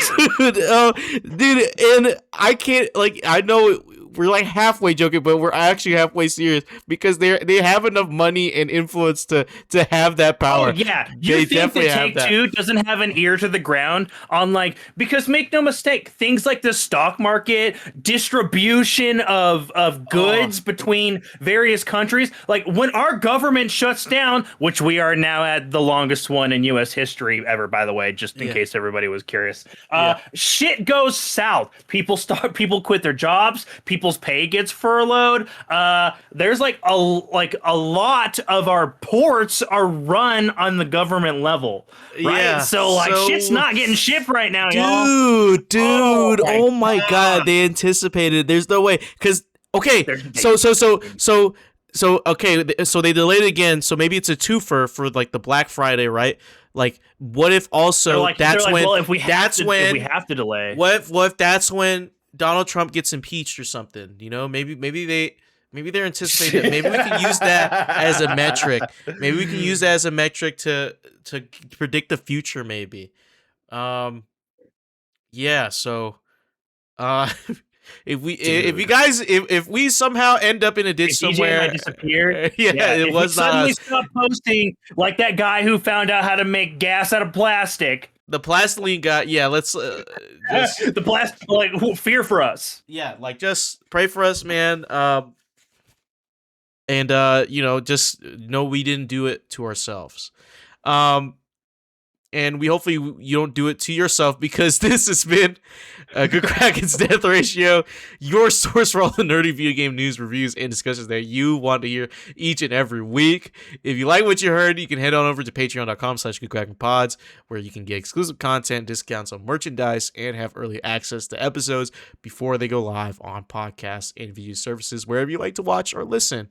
dude. Dude, and I can't I know we're like halfway joking, but we're actually halfway serious because they have enough money and influence to have that power. Oh yeah, you think that Take-Two doesn't have an ear to the ground on like, because make no mistake, things like the stock market, distribution of goods between various countries, like when our government shuts down, which we are now at the longest one in U.S. history ever, by the way, just in case everybody was curious. Shit goes south. People quit their jobs. People's pay gets furloughed. There's like a lot of our ports are run on the government level, right? Yeah, so shit's not getting shipped right now, dude. Oh my god, they anticipated. There's no way, because okay, so they delayed it again. So maybe it's a twofer for like the Black Friday, right? Like, what if also that's when if we have to delay? What if that's when Donald Trump gets impeached or something? You know, maybe they're anticipating. Maybe we can use that as a metric. Maybe we can use that as a metric to predict the future. Maybe. Yeah. So, if we somehow end up in a ditch somewhere, disappear. It was not suddenly us. Stop posting like that guy who found out how to make gas out of plastic. The plastiline guy. Yeah. Let's the plastic. Like, fear for us. Yeah. Like, just pray for us, man. And just know we didn't do it to ourselves. And we hopefully you don't do it to yourself, because this has been Good Kraken's Death Ratio, your source for all the nerdy video game news, reviews, and discussions that you want to hear each and every week. If you like what you heard, you can head on over to patreon.com/GoodKrakenPods, where you can get exclusive content, discounts on merchandise, and have early access to episodes before they go live on podcasts and video services, wherever you like to watch or listen.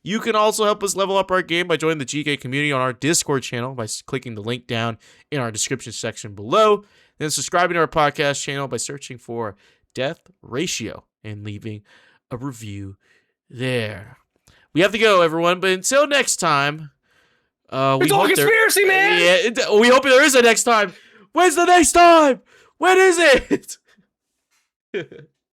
You can also help us level up our game by joining the GK community on our Discord channel by clicking the link down in our description section below. Then subscribing to our podcast channel by searching for Death Ratio and leaving a review there. We have to go, everyone, but until next time, it's all conspiracy, man. Yeah, we hope there is a next time. When's the next time? When is it?